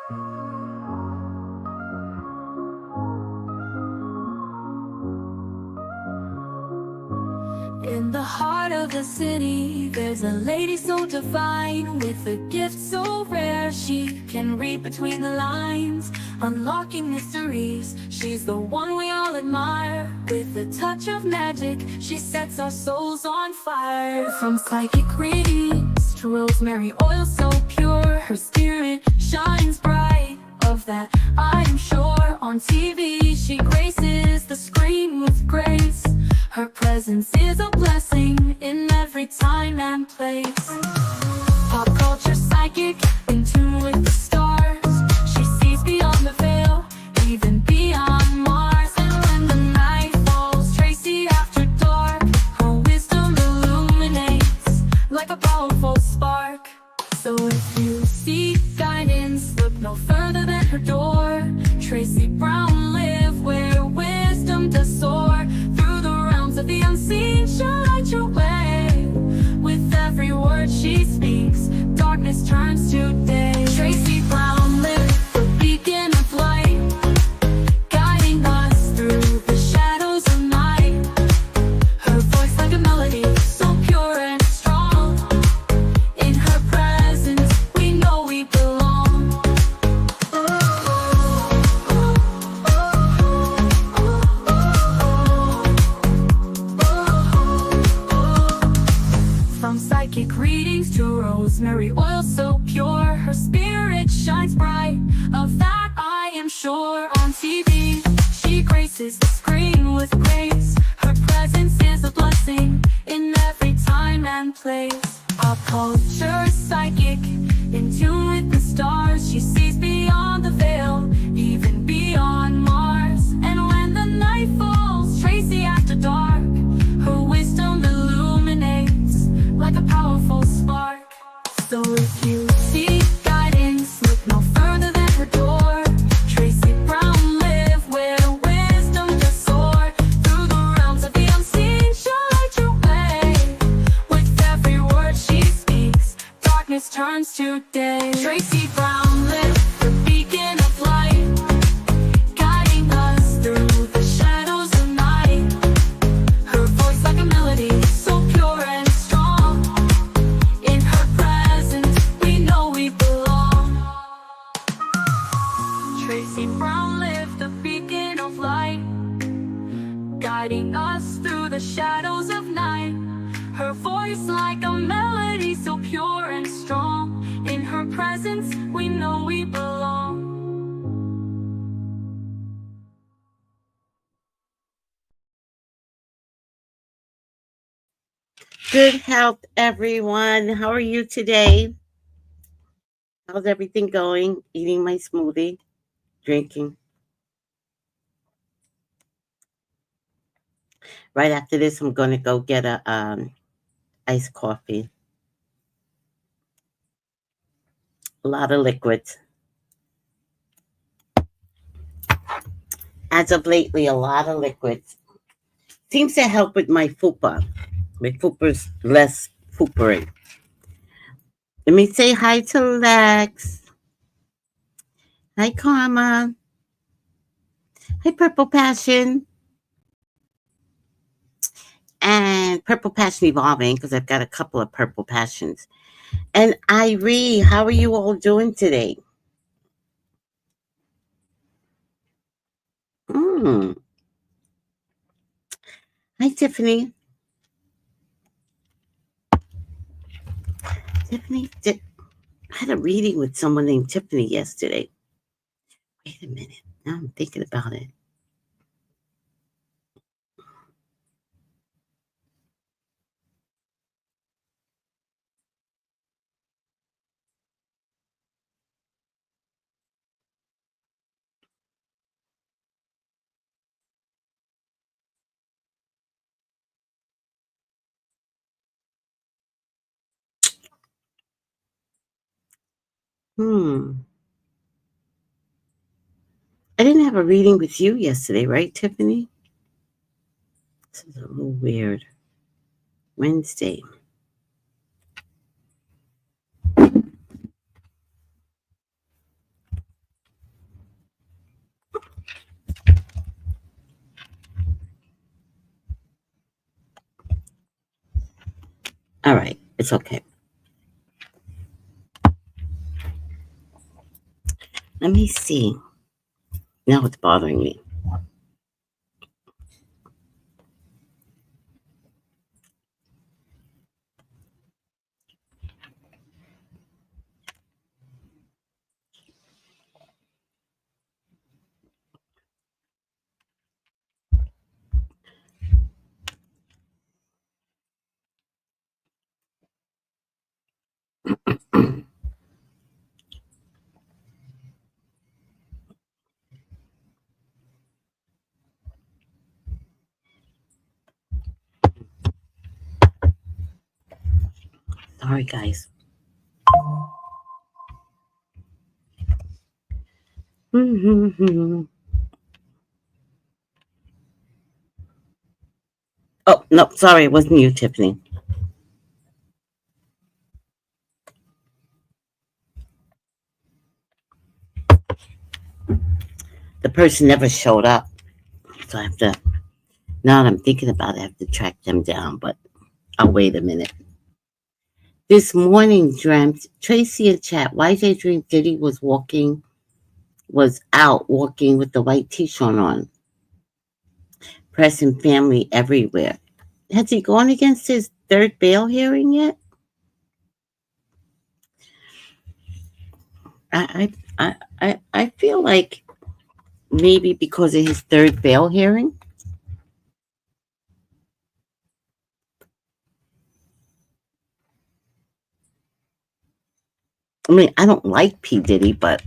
In the heart of the city, there's a lady so divine, with a gift so rare she can read between the lines, unlocking mysteries. She's the one we all admire. With a touch of magic, she sets our souls on fire. From psychic readings to rosemary oil so pure, her spirit shines bright. Of that I am sure. On TV she graces the screen with grace. Her presence is a blessing in every time and place. Pop culture psychic, in tune with the stars. She sees beyond the veil, even beyond Mars. And when the night falls, Tracey after dark, her wisdom illuminates like a powerful spark. So if you seek guidance, look no further than her door. Tracey Brown live where wisdom does soar. Through the realms of the unseen, she'll light your way. With every word she speaks, darkness turns to day. Tracey Brown live, the beacon of light, guiding us through the shadows of night. Her voice like a melody, so pure and strong. In her presence, we know we belong. From psychic readings to rosemary oil so pure, her spirit shines bright. Of that I am sure. On TV, she graces the screen with grace. Her presence is a blessing in every time and place. Pop culture psychic, in tune with the stars. She sees beyond the veil, even beyond Mars. And when the night falls, Tracey after dark, her wisdom illuminates like a powerful spark. So if you seek guidance, look no further than her door. Tracey Brown live where wisdom does soar. Through the realms of the unseen, she'll light your way. With every word she speaks, darkness turns to day. Tracey Brown live, the beacon of light, guiding us through the shadows of night. Her voice like a melody, so pure and strong. In her presence, we know we belong. Tracey Brown live, the beacon of light, guiding us through the shadows of night. Her voice like a melody, so pure and strong. In her presence, we know we belong. Good health, everyone. How are you today? How's everything going? Eating my smoothie, drinking. Right after this, I'm going to go get a iced coffee. A lot of liquids. As of lately, a lot of liquids. Seems to help with my fupa. My fupa's less foopering. Let me say hi to Lex. Hi, Karma. Hi, Purple Passion. And Purple Passion Evolving, because I've got a couple of Purple Passions. And Irene, how are you all doing today? Hi, Tiffany. Tiffany, I had a reading with someone named Tiffany yesterday. Wait a minute. Now I'm thinking about it. I didn't have a reading with you yesterday, right, Tiffany? This is a little weird. Wednesday. All right, it's okay. Let me see. Now it's bothering me. Sorry, guys. Oh, no, sorry, it wasn't you, Tiffany. The person never showed up. So I have to, now that I'm thinking about it, I have to track them down, but I'll wait a minute. This morning, dreamt Tracy in chat. YJ dreamed Diddy was out walking with the white t-shirt on, pressing family everywhere. Has he gone against his third bail hearing yet? I feel like maybe because of his third bail hearing. I mean, I don't like P. Diddy, but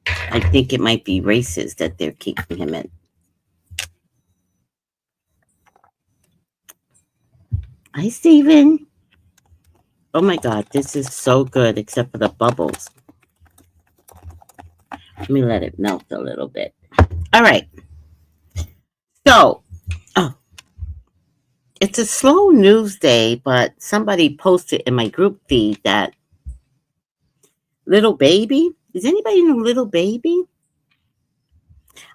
I think it might be racist that they're keeping him in. Hi, Steven. Oh my God, this is so good, except for the bubbles. Let me let it melt a little bit. All right. So, oh, it's a slow news day, but somebody posted in my group feed that Little Baby. Does anybody know Little Baby?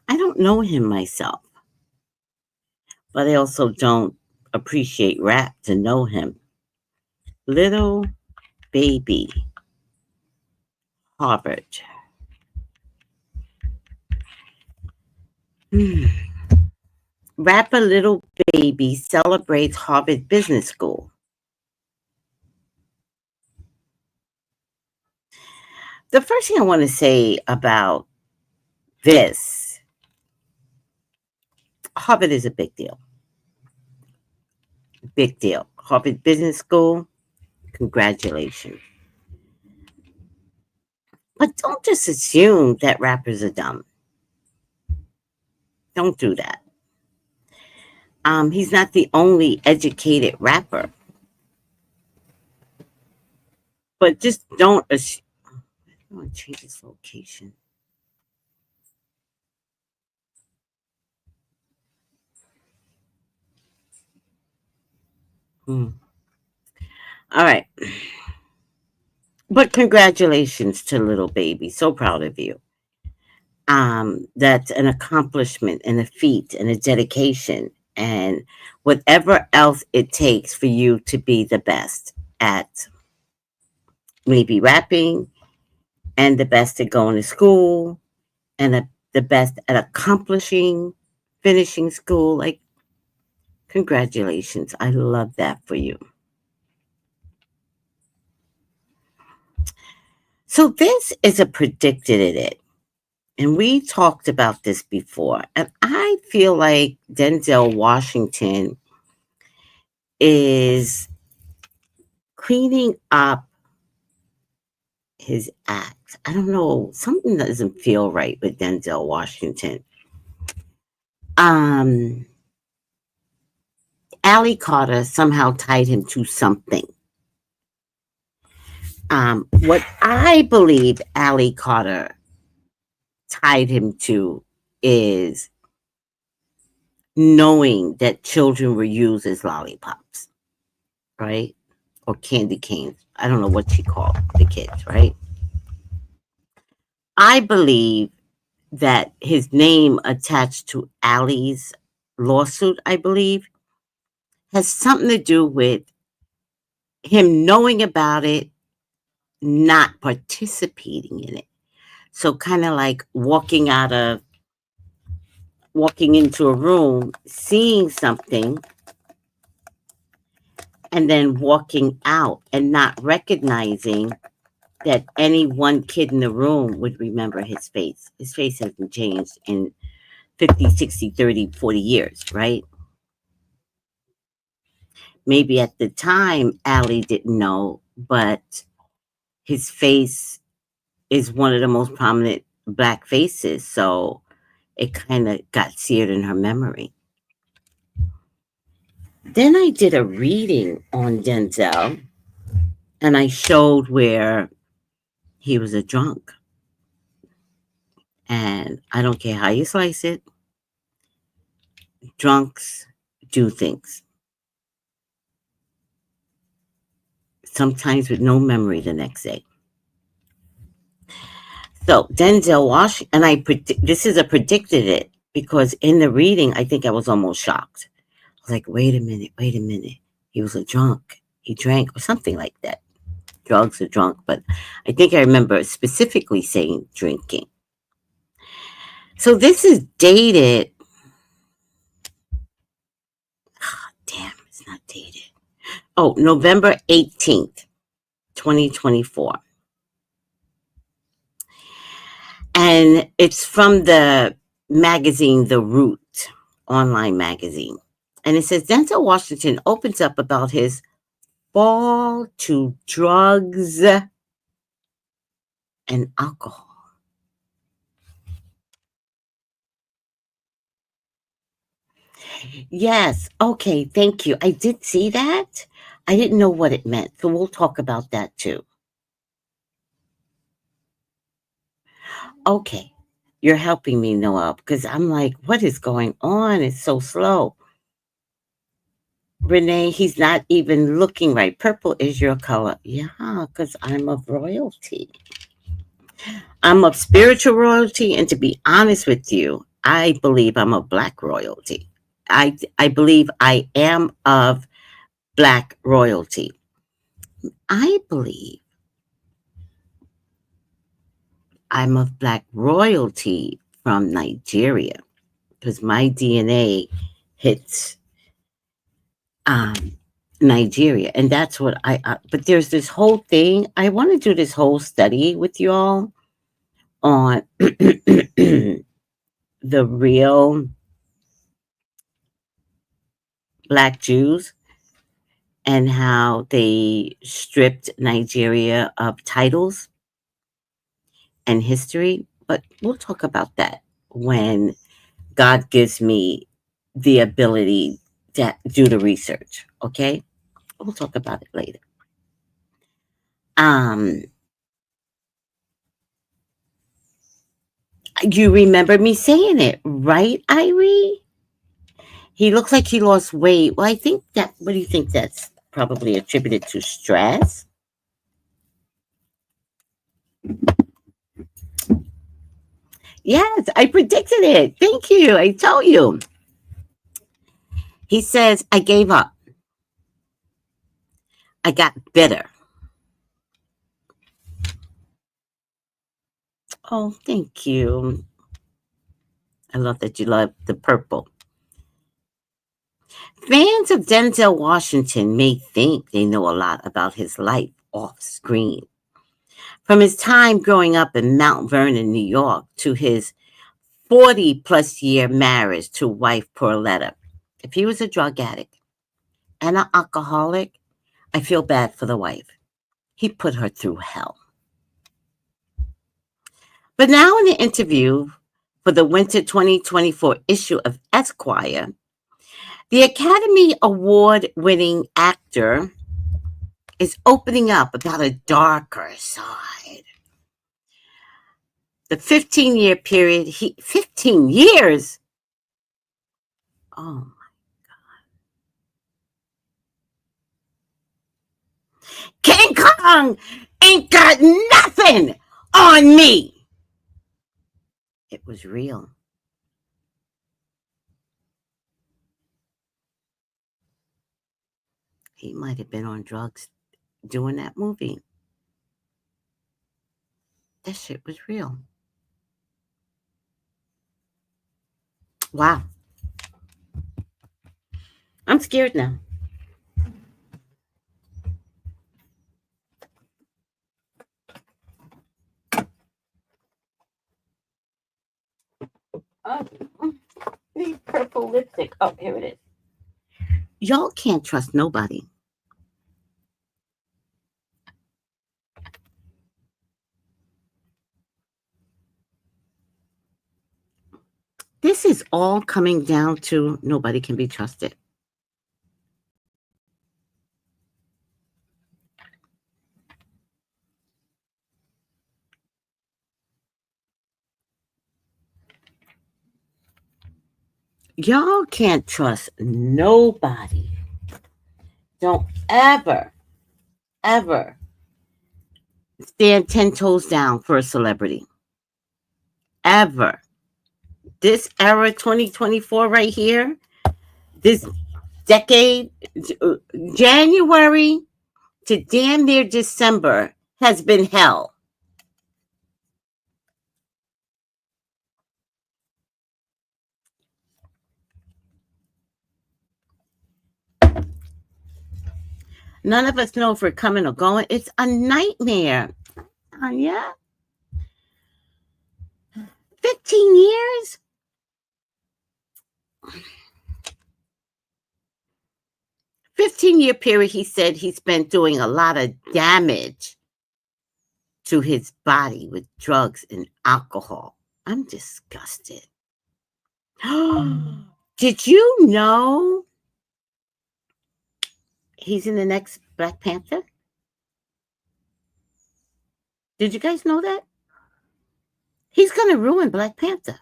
I don't know him myself, but I also don't appreciate rap to know him. Little Baby, Harvard. Rapper Little Baby celebrates Harvard Business School. The first thing I want to say about this, Harvard is a big deal. Big deal. Harvard Business School, congratulations. But don't just assume that rappers are dumb. Don't do that. He's not the only educated rapper. But just don't assume. I want to change this location. All right. But congratulations to Little Baby. So proud of you. That's an accomplishment and a feat and a dedication and whatever else it takes for you to be the best at maybe rapping and the best at going to school and the best at accomplishing finishing school. Like, congratulations. I love that for you. So this is a predicted it. And we talked about this before. And I feel like Denzel Washington is cleaning up his act. I don't know. Something doesn't feel right with Denzel Washington. Allie Carter somehow tied him to something. What I believe Allie Carter tied him to is knowing that children were used as lollipops, right? Or candy canes. I don't know what she called the kids, right? I believe that his name attached to Allie's lawsuit, I believe, has something to do with him knowing about it, not participating in it. So kind of like walking into a room, seeing something, and then walking out and not recognizing that any one kid in the room would remember his face. His face hasn't changed in 50, 60, 30, 40 years, right? Maybe at the time, Allie didn't know, but his face is one of the most prominent Black faces. So it kind of got seared in her memory. Then I did a reading on Denzel and I showed where he was a drunk. And I don't care how you slice it, drunks do things. Sometimes with no memory the next day. So Denzel Washington, and this is a predicted it because in the reading, I think I was almost shocked. I was like, wait a minute. He was a drunk. He drank or something like that. Drugs or drunk, but I think I remember specifically saying drinking. So this is dated. Damn, it's not dated. Oh, November 18th, 2024. And it's from the magazine The Root, online magazine. And it says Denzel Washington opens up about his fall to drugs and alcohol. Yes. Okay. Thank you. I did see that. I didn't know what it meant. So we'll talk about that too. Okay. You're helping me, Noel, because I'm like, what is going on? It's so slow. Renee, he's not even looking right. Purple is your color. Yeah, because I'm of royalty. I'm of spiritual royalty. And to be honest with you, I believe I'm of Black royalty. I believe I am of Black royalty. I believe I'm of Black royalty from Nigeria because my DNA hits um, Nigeria. And that's what but there's this whole thing. I want to do this whole study with you all on the real Black Jews and how they stripped Nigeria of titles and history. But we'll talk about that when God gives me the ability to do the research. Okay? We'll talk about it later. Um, you remember me saying it, right, Irie? He looks like he lost weight. Well, I think that, what do you think that's probably attributed to stress? Yes, I predicted it. Thank you. I told you. He says, I gave up. I got bitter. Oh, thank you. I love that you love the purple. Fans of Denzel Washington may think they know a lot about his life off screen. From his time growing up in Mount Vernon, New York, to his 40 plus year marriage to wife Pauletta. If he was a drug addict and an alcoholic, I feel bad for the wife. He put her through hell. But now in an interview for the winter 2024 issue of Esquire, the Academy Award winning actor is opening up about a darker side. The 15-year period, 15 years? Oh, King Kong ain't got nothing on me. It was real. He might have been on drugs doing that movie. That shit was real. Wow. I'm scared now. Oh, need purple lipstick. Oh, here it is. Y'all can't trust nobody. This is all coming down to nobody can be trusted. Y'all can't trust nobody. Don't ever, ever stand 10 toes down for a celebrity. Ever. This era, 2024, right here, this decade, January to damn near December has been hell. None of us know if we're coming or going. It's a nightmare. Yeah. 15 years? 15-year period, he said he spent doing a lot of damage to his body with drugs and alcohol. I'm disgusted. Did you know he's in the next Black Panther? Did you guys know that? He's going to ruin Black Panther.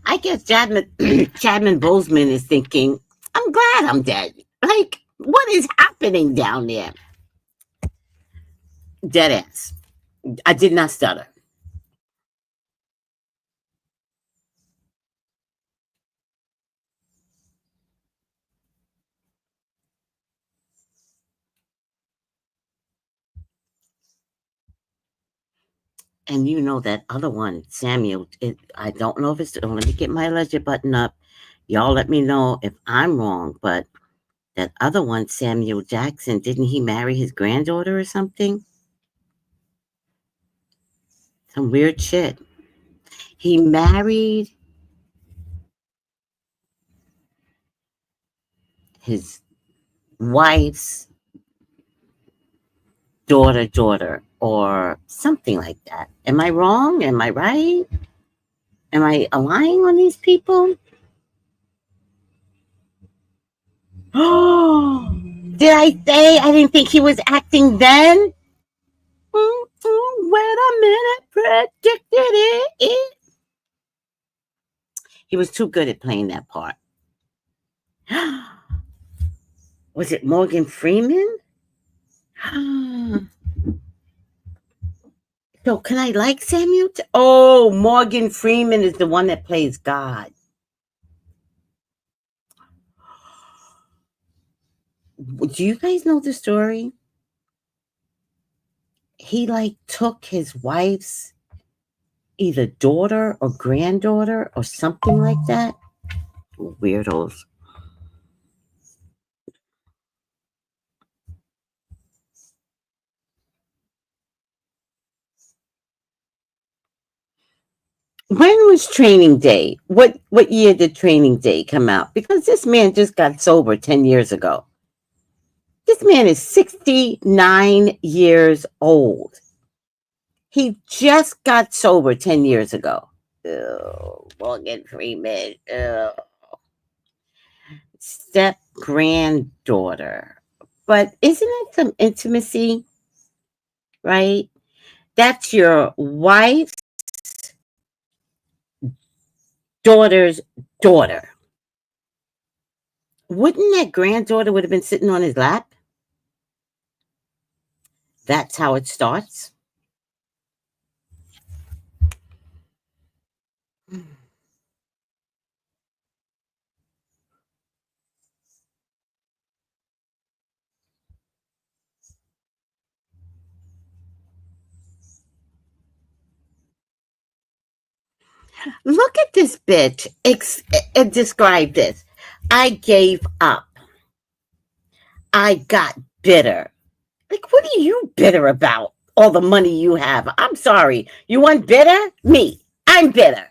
I guess Chadman Boseman is thinking, I'm glad I'm dead. Like, what is happening down there? Dead ass. I did not stutter. And you know that other one, Samuel, I don't know if it's, let me get my ledger button up. Y'all let me know if I'm wrong, but that other one, Samuel Jackson, didn't he marry his granddaughter or something? Some weird shit. He married his wife's daughter, or something like that. Am I wrong? Am I right? Am I lying on these people? Oh, did I say I didn't think he was acting then? Wait a minute, predicted it. He was too good at playing that part. Was it Morgan Freeman? So can I like Samuel? Oh, Morgan Freeman is the one that plays God. Do you guys know the story? He like took his wife's either daughter or granddaughter or something like that. Weirdos. When was Training Day? What year did Training Day come out? Because this man just got sober 10 years ago. This man is 69 years old. He just got sober 10 years ago. Oh, Morgan Freeman. Oh. Step granddaughter. But isn't it some intimacy, right? That's your wife's daughter's daughter. Wouldn't that granddaughter would have been sitting on his lap? That's how it starts. Look at this bitch. Describe this. I gave up. I got bitter. Like, what are you bitter about? All the money you have. I'm sorry. You want bitter? Me. I'm bitter.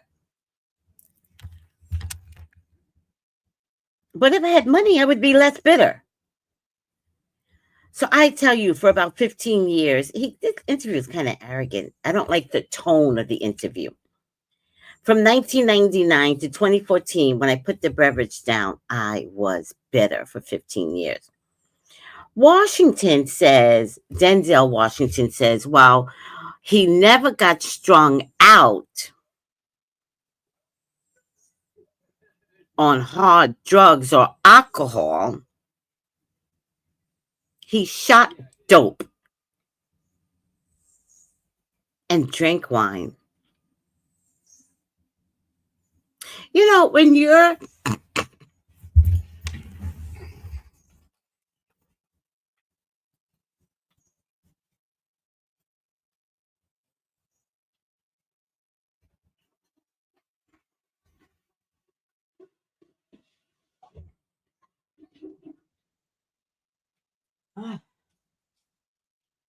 But if I had money, I would be less bitter. So I tell you, for about 15 years, this interview is kind of arrogant. I don't like the tone of the interview. From 1999 to 2014, when I put the beverage down, I was bitter for 15 years. Denzel Washington says, while he never got strung out on hard drugs or alcohol, he shot dope and drank wine. You know, when you're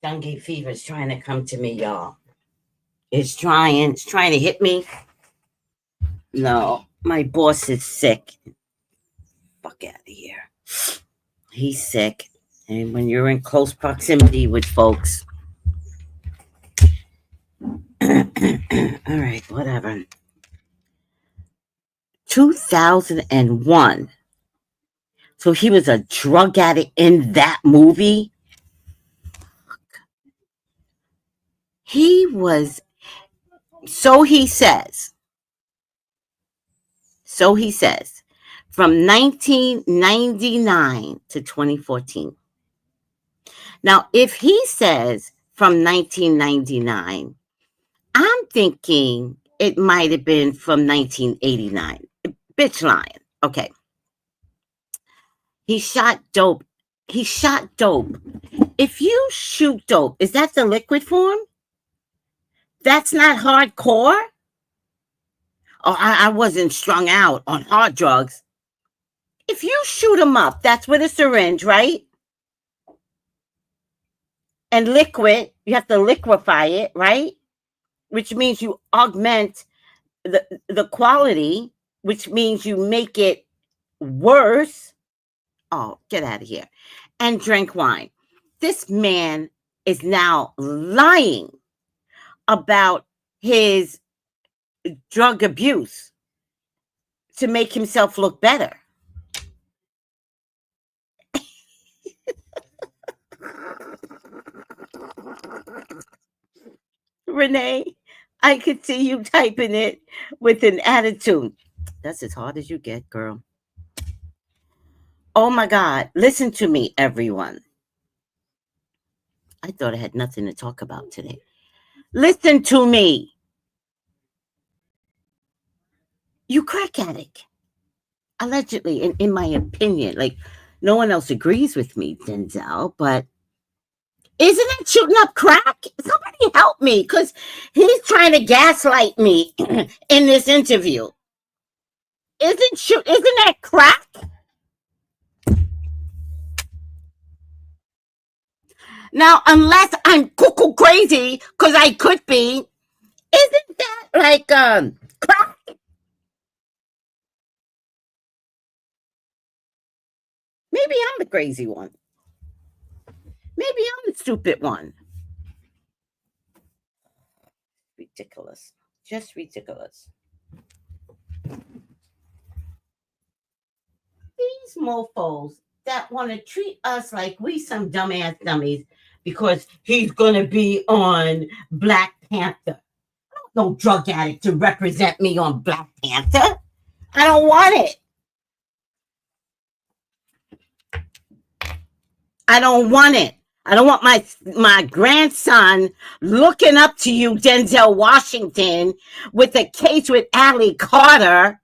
dengue fever is trying to come to me, y'all. It's trying to hit me. No, my boss is sick. Fuck out of here. He's sick. And when you're in close proximity with folks, all right, whatever. 2001. So he was a drug addict in that movie. He was, so he says, from 1999 to 2014. Now, if he says from 1999, I'm thinking it might have been from 1989. Bitch lying. Okay. He shot dope. If you shoot dope, is that the liquid form? That's not hardcore? Oh, I wasn't strung out on hard drugs. If you shoot them up, that's with a syringe, right? And liquid, you have to liquefy it, right? Which means you augment the quality, which means you make it worse. Oh, get out of here. And drink wine. This man is now lying about his drug abuse to make himself look better. Renee, I could see you typing it with an attitude. That's as hard as you get, girl. Oh my God. Listen to me, everyone. I thought I had nothing to talk about today. Listen to me. You crack addict. Allegedly, in my opinion. Like, no one else agrees with me, Denzel, but isn't it shooting up crack? Somebody help me, because he's trying to gaslight me in this interview. Isn't that crack? Now, unless I'm cuckoo crazy, because I could be, isn't that like crack? Maybe I'm the crazy one. Maybe I'm the stupid one. Ridiculous. Just ridiculous. These mofos that want to treat us like we some dumbass dummies because he's going to be on Black Panther. I don't want no drug addict to represent me on Black Panther. I don't want it. I don't want it. I don't want my grandson looking up to you, Denzel Washington, with a case with Allie Carter,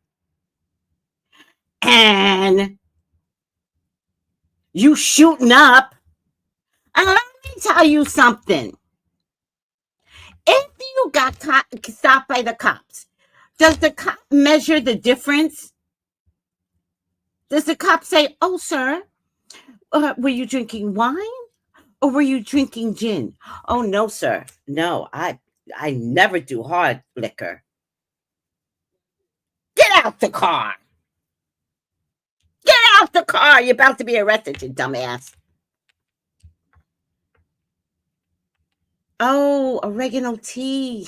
and you shooting up. And let me tell you something. If you got stopped by the cops Does the cop measure the difference? Does the cop say, "Oh, sir, were you drinking wine or were you drinking gin?" "Oh, no, sir. No, I never do hard liquor." Get out the car. Get out the car. You're about to be arrested, you dumbass. Oh, oregano tea.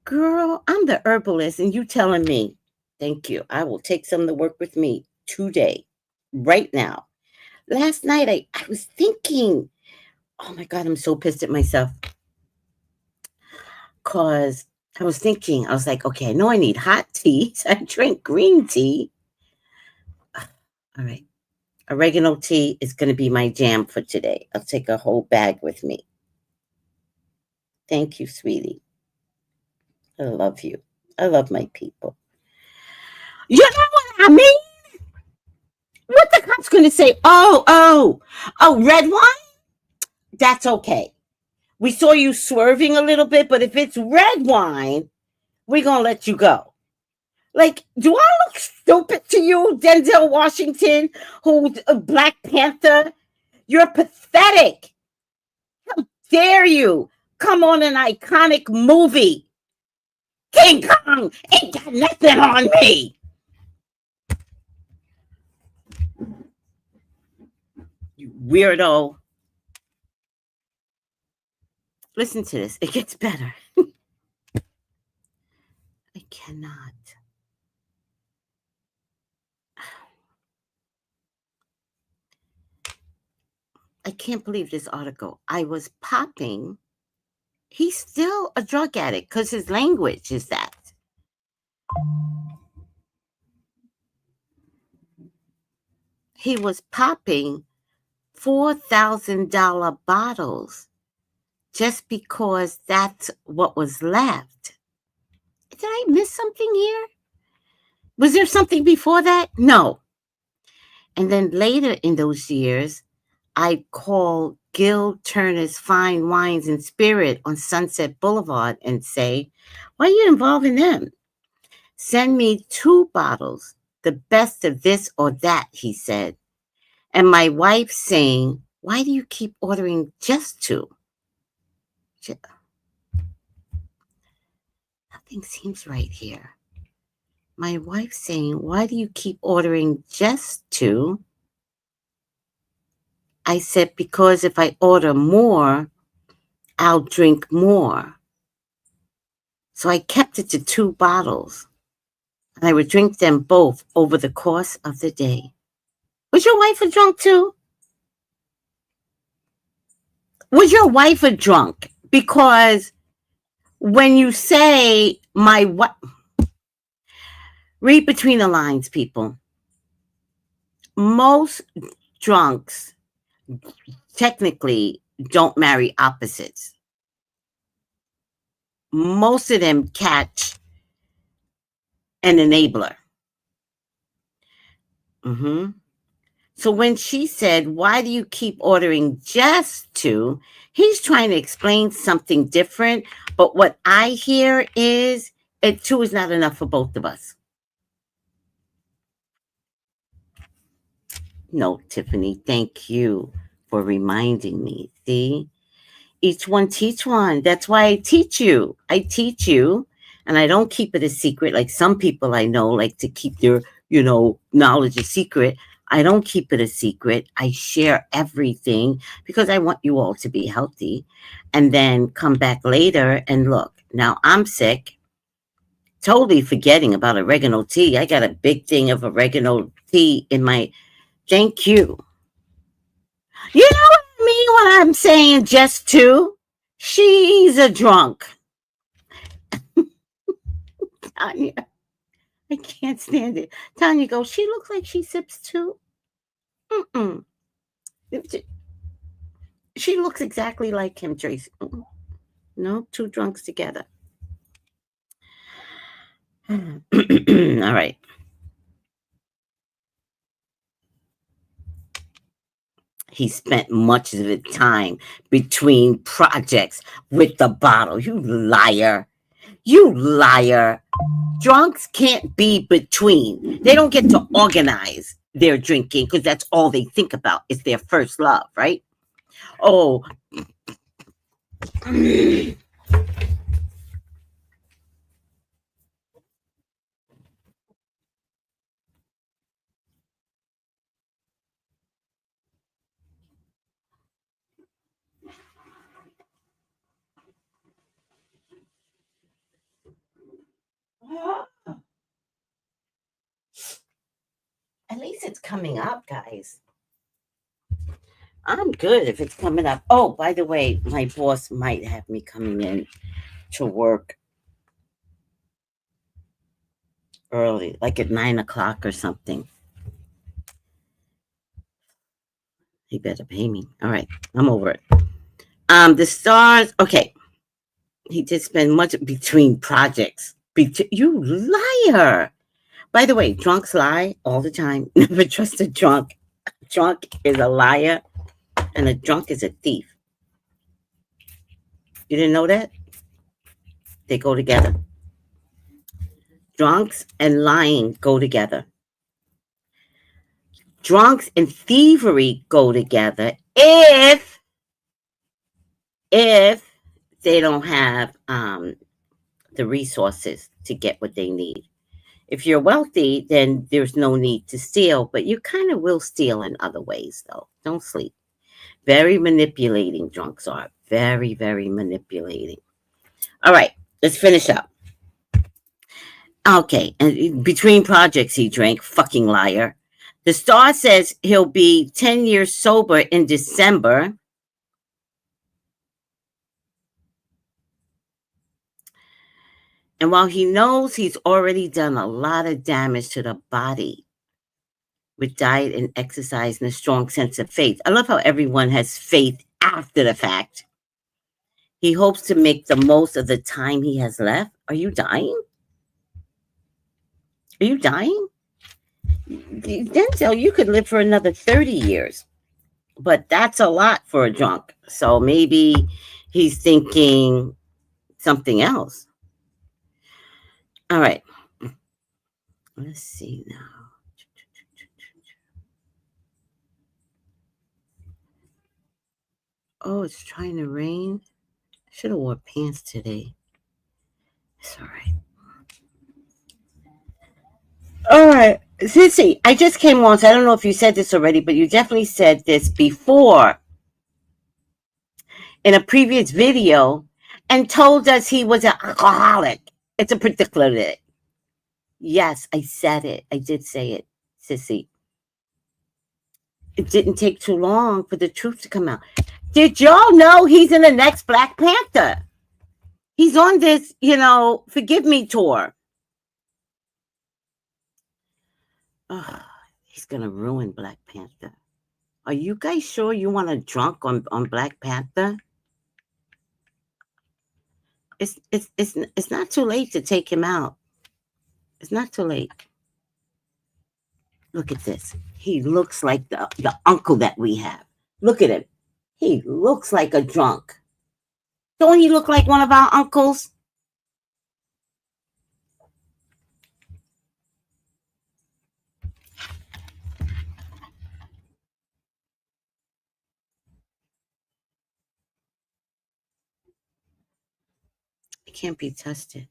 Girl, I'm the herbalist and you telling me. Thank you. I will take some to work with me today, right now. Last night, I was thinking, oh my God, I'm so pissed at myself. Because I was thinking, I was like, okay, I know I need hot tea. So I drink green tea. All right. Oregano tea is going to be my jam for today. I'll take a whole bag with me. Thank you, sweetie. I love you. I love my people. You know what I mean? What the cop's going to say? Oh, red wine? That's okay. We saw you swerving a little bit, but if it's red wine, we're going to let you go. Like, do I look stupid to you, Denzel Washington, who's a Black Panther? You're pathetic. How dare you come on an iconic movie? King Kong ain't got nothing on me. You weirdo. Listen to this. It gets better. I cannot. I can't believe this article. I was popping. He's still a drug addict because his language is that. He was popping $4,000 bottles just because that's what was left. Did I miss something here? Was there something before that? No. And then later in those years, I'd call Gil Turner's Fine Wines and Spirit on Sunset Boulevard and say, "Why are you involved in them? Send me 2 bottles, the best of this or that," he said. And my wife saying, "Why do you keep ordering just 2? Nothing seems right here. My wife saying, "Why do you keep ordering just 2? I said, "Because if I order more, I'll drink more." So I kept it to 2 bottles. And I would drink them both over the course of the day. Was your wife a drunk too? Was your wife a drunk? Because when you say my wife, read between the lines, people. Most drunks technically don't marry opposites. Most of them catch an enabler. So when she said, "Why do you keep ordering just 2?" He's trying to explain something different. But what I hear is 2 is not enough for both of us. No, Tiffany, thank you for reminding me. See? Each one teach one. That's why I teach you. I teach you, and I don't keep it a secret like some people I know like to keep their, knowledge a secret. I don't keep it a secret. I share everything because I want you all to be healthy. And then come back later and look, now I'm sick, totally forgetting about oregano tea. I got a big thing of oregano tea in my, thank you. You know what I mean when I'm saying just 2? She's a drunk. Tanya, I can't stand it. Tanya goes, "She looks like she sips too." Mm-mm. She looks exactly like him, Tracy. No, 2 drunks together. All right. He spent much of the time between projects with the bottle. You liar. You liar. Drunks can't be between. They don't get to organize their drinking because that's all they think about is their first love, right? Oh, at least it's coming up, guys. I'm good if it's coming up. Oh, by the way, my boss might have me coming in to work early, like at 9 o'clock or something. He better pay me. All right, I'm over it. The stars. Okay, he did spend much between projects. You liar! By the way, drunks lie all the time. Never trust a drunk. Drunk is a liar, and a drunk is a thief. You didn't know that? They go together. Drunks and lying go together. Drunks and thievery go together if they don't have the resources to get what they need. If you're wealthy, then there's no need to steal, but you kind of will steal in other ways, though. Don't sleep. Very manipulating, drunks are. Very, very manipulating. All right, let's finish up. Okay, and between projects he drank, fucking liar. The Star says he'll be 10 years sober in December. And while he knows he's already done a lot of damage to the body with diet and exercise and a strong sense of faith, I love how everyone has faith after the fact. He hopes to make the most of the time he has left. Are you dying? Are you dying? Denzel, you could live for another 30 years, but that's a lot for a drunk. So maybe he's thinking something else. All right. Let's see now. Oh, it's trying to rain. I should have wore pants today. It's all right. All right. Sissy, I just came on, so I don't know if you said this already, but you definitely said this before in a previous video and told us he was an alcoholic. It's a particular. Yes, I said it. I did say it, Sissy. It didn't take too long for the truth to come out. Did y'all know he's in the next Black Panther? He's on this, Forgive Me tour. Oh, he's going to ruin Black Panther. Are you guys sure you want a drunk on Black Panther? It's not too late to take him out. It's not too late. Look at this. He looks like the uncle that we have. Look at him. He looks like a drunk. Don't he look like one of our uncles? He can't be trusted.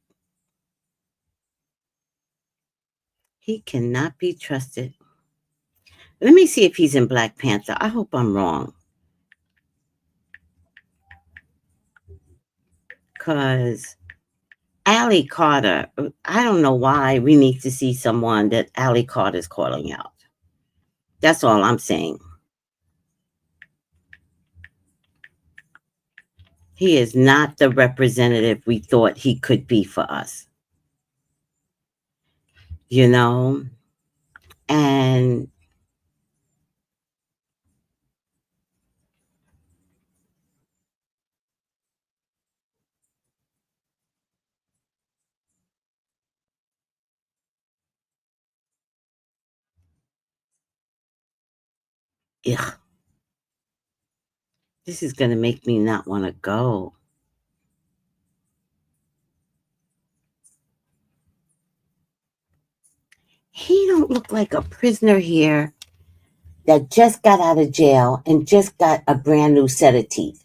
He cannot be trusted. Let me see if he's in Black Panther. I hope I'm wrong. Because Allie Carter, I don't know why we need to see someone that Allie Carter is calling out. That's all I'm saying. He is not the representative we thought he could be for us. And ugh, this is going to make me not want to go. He don't look like a prisoner here that just got out of jail and just got a brand new set of teeth.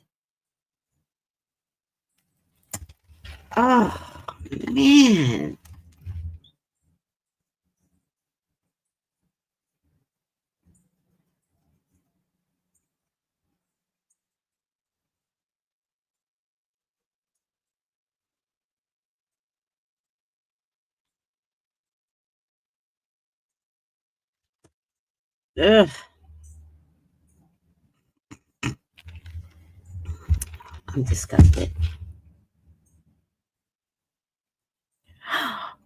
Oh, man. Ugh, I'm disgusted.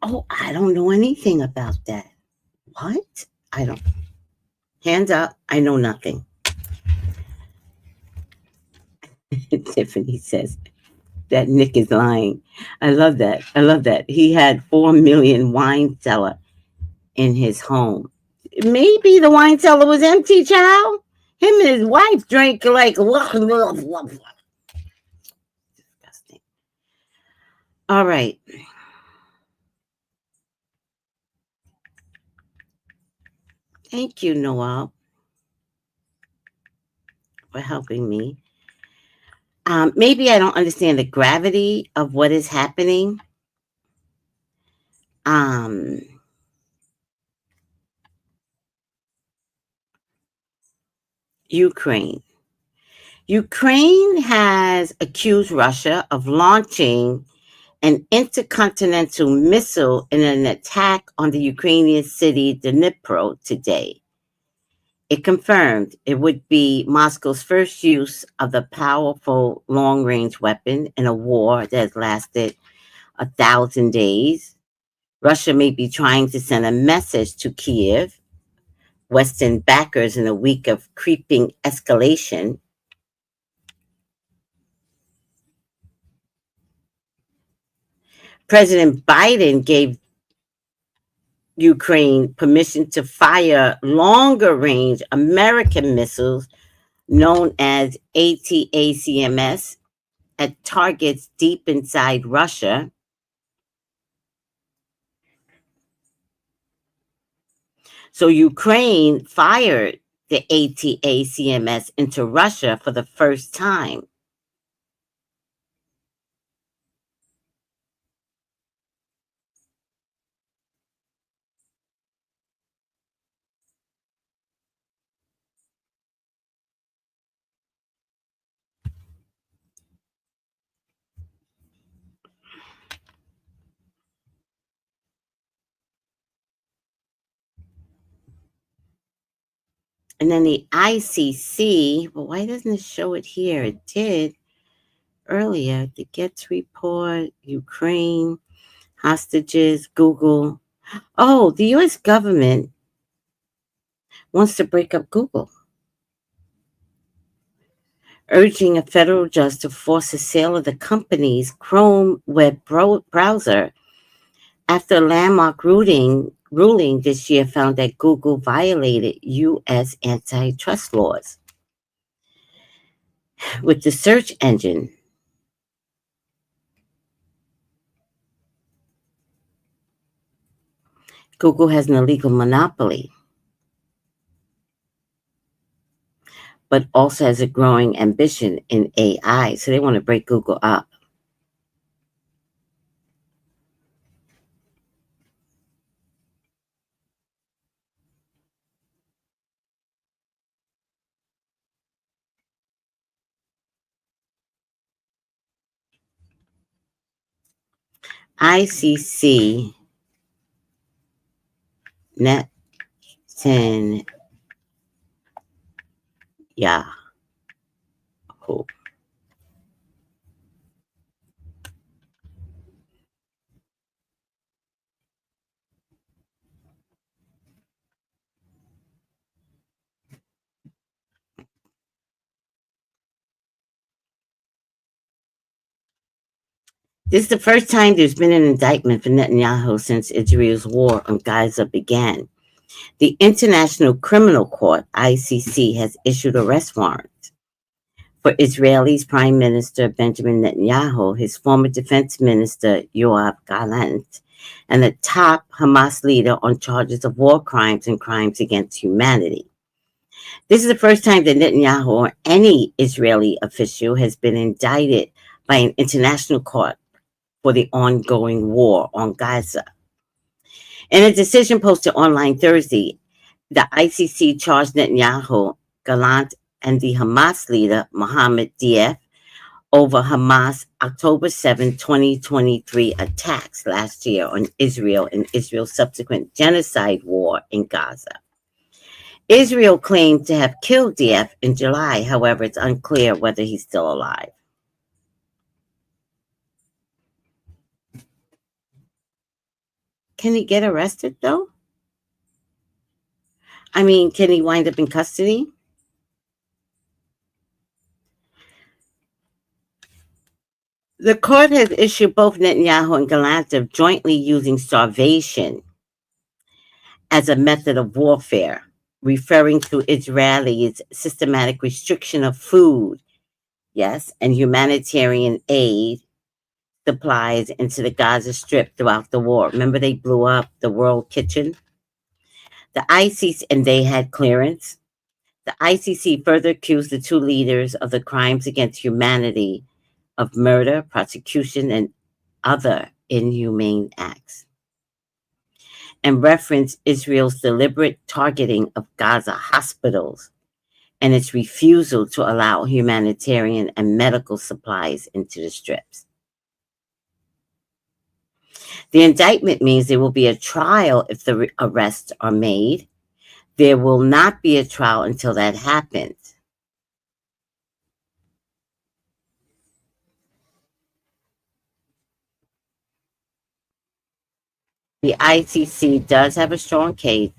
Oh, I don't know anything about that. What? I don't. Hands up. I know nothing. Tiffany says that Nick is lying. I love that. I love that. He had 4 million wine cellar in his home. Maybe the wine cellar was empty, child. Him and his wife drank like disgusting. All right. Thank you, Noel, for helping me. Maybe I don't understand the gravity of what is happening. Um, Ukraine. Ukraine has accused Russia of launching an intercontinental missile in an attack on the Ukrainian city Dnipro today. It confirmed it would be Moscow's first use of the powerful long-range weapon in a war that has lasted 1,000 days. Russia may be trying to send a message to Kiev, Western backers in a week of creeping escalation. President Biden gave Ukraine permission to fire longer range American missiles known as ATACMS at targets deep inside Russia. So Ukraine fired the ATACMS into Russia for the first time. And then the ICC, well, why doesn't it show it here? It did earlier. The Gets report, Ukraine, hostages, Google. Oh, the US government wants to break up Google, urging a federal judge to force the sale of the company's Chrome web browser after a landmark ruling this year found that Google violated U.S. antitrust laws. With the search engine, Google has an illegal monopoly, but also has a growing ambition in AI. So they want to break Google up. ICC Netanyahu. This is the first time there's been an indictment for Netanyahu since Israel's war on Gaza began. The International Criminal Court, ICC, has issued arrest warrants for Israel's Prime Minister Benjamin Netanyahu, his former defense minister Yoav Gallant, and the top Hamas leader on charges of war crimes and crimes against humanity. This is the first time that Netanyahu or any Israeli official has been indicted by an international court for the ongoing war on Gaza. In a decision posted online Thursday, the ICC charged Netanyahu, Gallant, and the Hamas leader, Mohammed Diaf, over Hamas' October 7, 2023 attacks last year on Israel and Israel's subsequent genocide war in Gaza. Israel claimed to have killed Diaf in July. However, it's unclear whether he's still alive. Can he get arrested, though? I mean, can he wind up in custody? The court has issued both Netanyahu and Gallant of jointly using starvation as a method of warfare, referring to Israelis' systematic restriction of food, yes, and humanitarian aid supplies into the Gaza Strip throughout the war. Remember they blew up the World Kitchen? The ICC, and they had clearance. The ICC further accused the two leaders of the crimes against humanity of murder, prosecution, and other inhumane acts, and referenced Israel's deliberate targeting of Gaza hospitals and its refusal to allow humanitarian and medical supplies into the strips. The indictment means there will be a trial if the arrests are made. There will not be a trial until that happens. The ICC does have a strong case,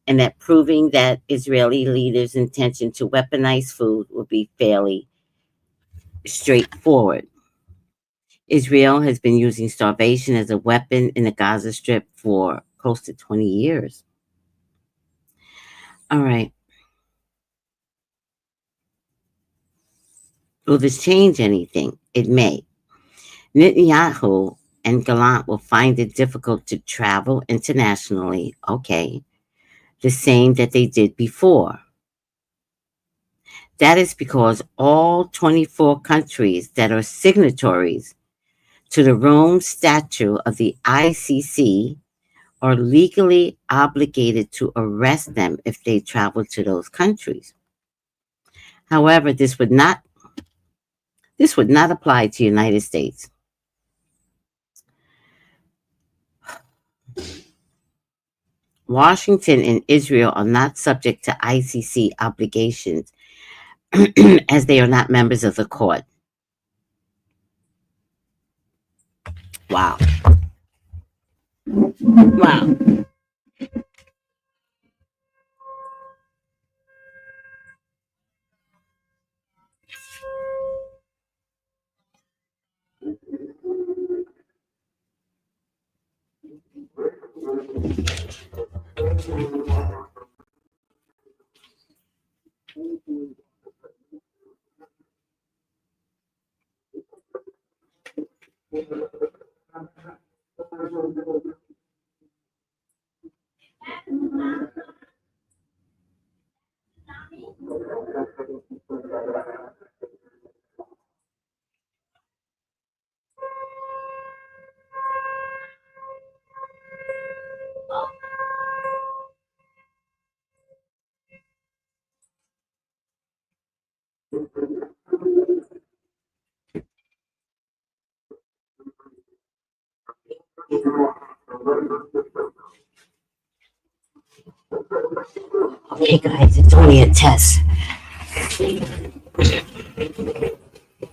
and that proving that Israeli leaders' intention to weaponize food will be fairly straightforward. Israel has been using starvation as a weapon in the Gaza Strip for close to 20 years. All right. Will this change anything? It may. Netanyahu and Gallant will find it difficult to travel internationally. Okay. The same that they did before. That is because all 24 countries that are signatories to the Rome Statute of the ICC are legally obligated to arrest them if they travel to those countries. However, this would not apply to the United States. Washington and Israel are not subject to ICC obligations as they are not members of the court. Wow. Wow. Okay, guys, it's only a test.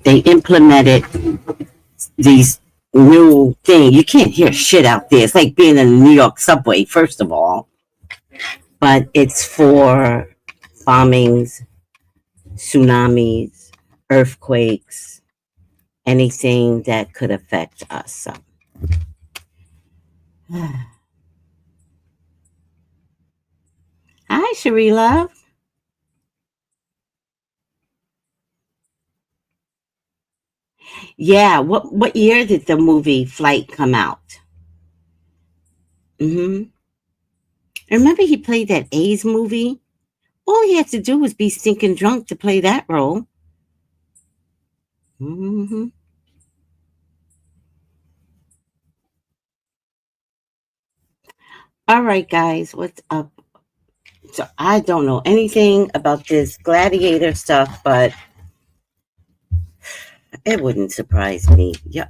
They implemented these new thing. You can't hear shit out there. It's like being in the New York subway, first of all. But it's for bombings, tsunamis, earthquakes, anything that could affect us. So. Hi, Cherie Love. Yeah, what year did the movie Flight come out? Mm-hmm. Remember he played that A's movie? All he had to do was be stinking drunk to play that role. Mm-hmm. All right, guys, what's up? So I don't know anything about this gladiator stuff, but it wouldn't surprise me. Yeah,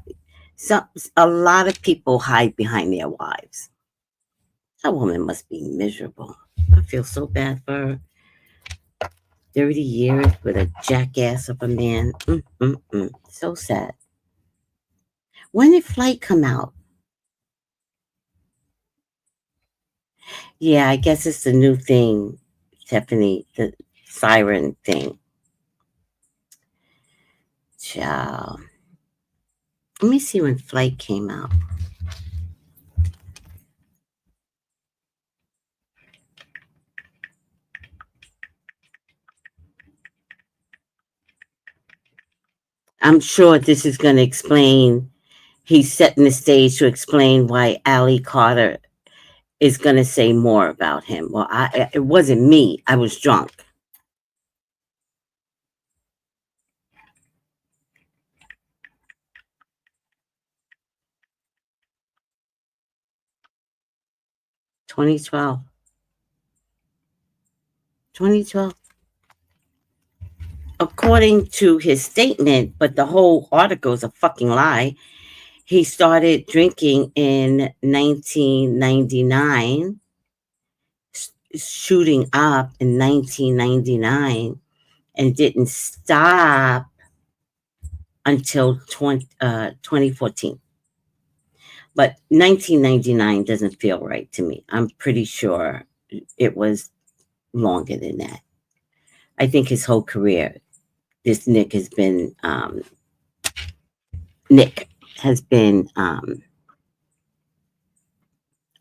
a lot of people hide behind their wives. That woman must be miserable. I feel so bad for her. 30 years with a jackass of a man. So sad. When did Flight come out? Yeah, I guess it's the new thing, Tiffany, the siren thing. Ciao. Let me see when Flight came out. I'm sure this is going to explain. He's setting the stage to explain why Ali Carter is going to say more about him. Well, it wasn't me. I was drunk. Twenty 2012. According to his statement, but the whole article is a fucking lie. He started drinking in 1999, shooting up in 1999, and didn't stop until 2014. But 1999 doesn't feel right to me. I'm pretty sure it was longer than that. I think his whole career, this Nick has been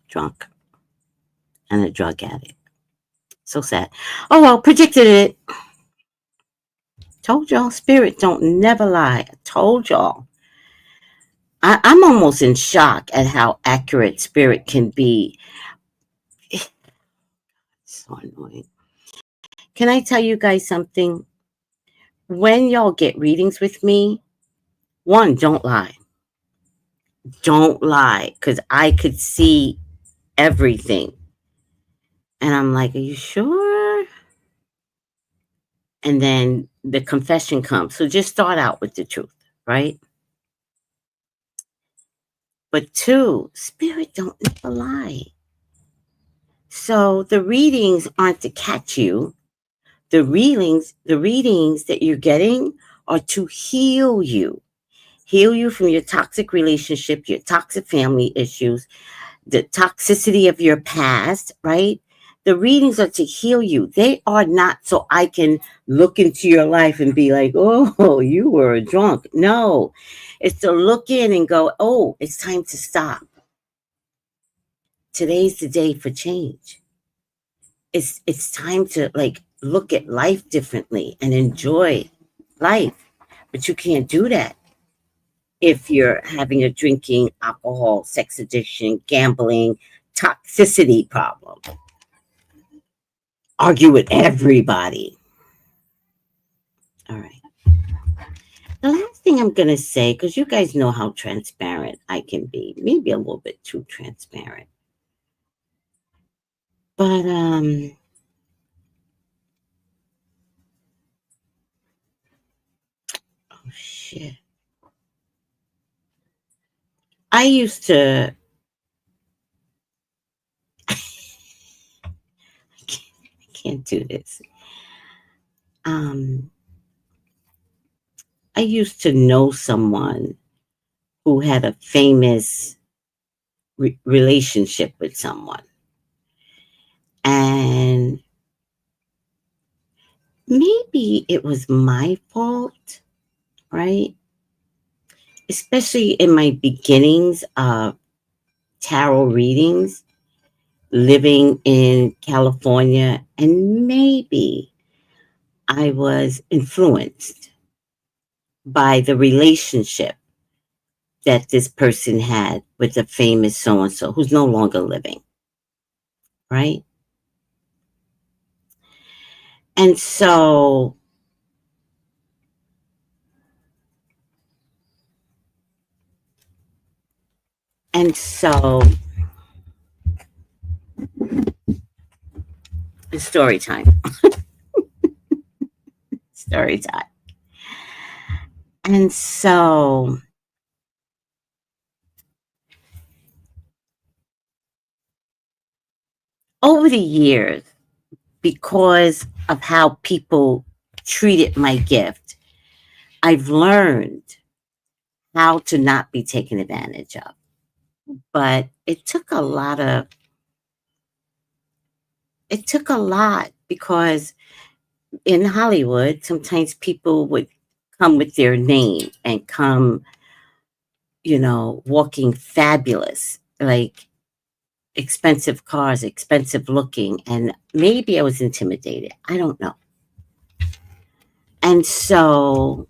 drunk and a drug addict. So sad. Oh well, predicted it. Told y'all, spirit don't never lie. I told y'all. I'm almost in shock at how accurate spirit can be. So annoying. Can I tell you guys something? When y'all get readings with me, one, don't lie. Don't lie, because I could see everything. And I'm like, are you sure? And then the confession comes. So just start out with the truth, right? But two, spirit don't never lie. So the readings aren't to catch you. The readings that you're getting are to heal you. Heal you from your toxic relationship, your toxic family issues, the toxicity of your past, right? The readings are to heal you. They are not so I can look into your life and be like, oh, you were a drunk. No, it's to look in and go, oh, it's time to stop. Today's the day for change. It's time to like look at life differently and enjoy life. But you can't do that if you're having a drinking, alcohol, sex addiction, gambling, toxicity problem. Argue with everybody. All right. The last thing I'm going to say, because you guys know how transparent I can be, maybe a little bit too transparent. But, oh shit. I used to, I can't do this. Um, I used to know someone who had a famous relationship with someone. And maybe it was my fault, right? Especially in my beginnings of tarot readings, living in California, and maybe I was influenced by the relationship that this person had with a famous so and so who's no longer living, right? And so and so it's story time. Story time. And so over the years, because of how people treated my gift, I've learned how to not be taken advantage of. But it took a lot because in Hollywood, sometimes people would come with their name and come, walking fabulous, like expensive cars, expensive looking. And maybe I was intimidated. I don't know. And so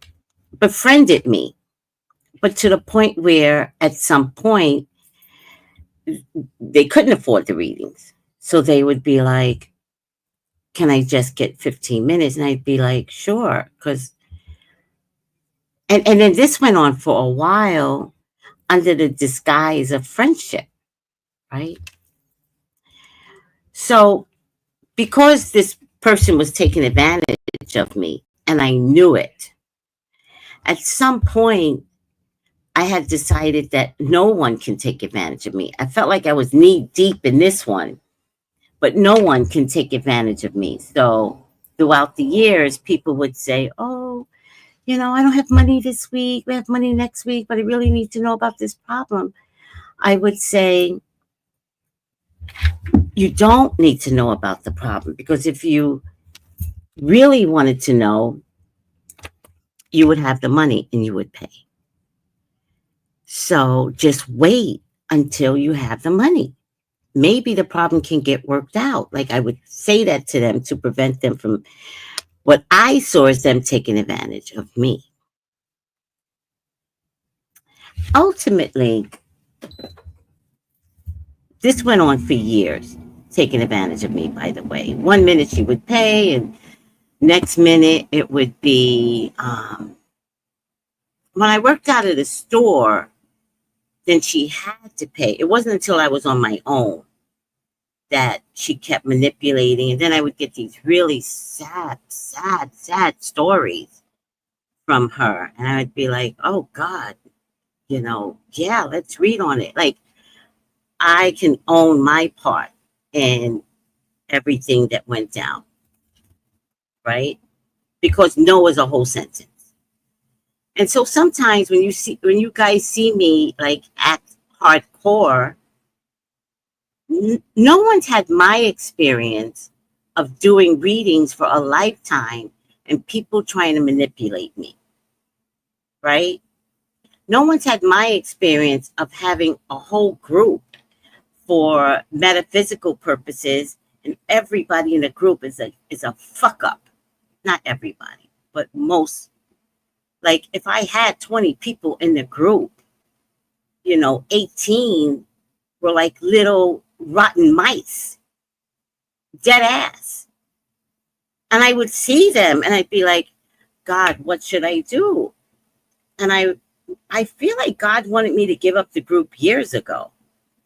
befriended me, but to the point where at some point they couldn't afford the readings. So they would be like, can I just get 15 minutes? And I'd be like, sure. And then this went on for a while under the disguise of friendship, right? So because this person was taking advantage of me and I knew it, at some point I had decided that no one can take advantage of me. I felt like I was knee deep in this one, but no one can take advantage of me. So throughout the years, people would say, oh, I don't have money this week. We have money next week, but I really need to know about this problem. I would say, you don't need to know about the problem, because if you really wanted to know, you would have the money and you would pay. So just wait until you have the money. Maybe the problem can get worked out. Like I would say that to them to prevent them from what I saw as them taking advantage of me. Ultimately, this went on for years, taking advantage of me, by the way. 1 minute she would pay, and next minute it would be, when I worked out at a store, then she had to pay. It wasn't until I was on my own that she kept manipulating. And then I would get these really sad stories from her. And I would be like, oh God, yeah, let's read on it. Like I can own my part in everything that went down, right? Because no is a whole sentence. And so sometimes when you guys see me like act hardcore, no one's had my experience of doing readings for a lifetime and people trying to manipulate me, right? No one's had my experience of having a whole group for metaphysical purposes, and everybody in the group is a fuck up. Not everybody, but most. Like if I had 20 people in the group, 18 were like little rotten mice, dead ass. And I would see them and I'd be like, God, what should I do? And I feel like God wanted me to give up the group years ago.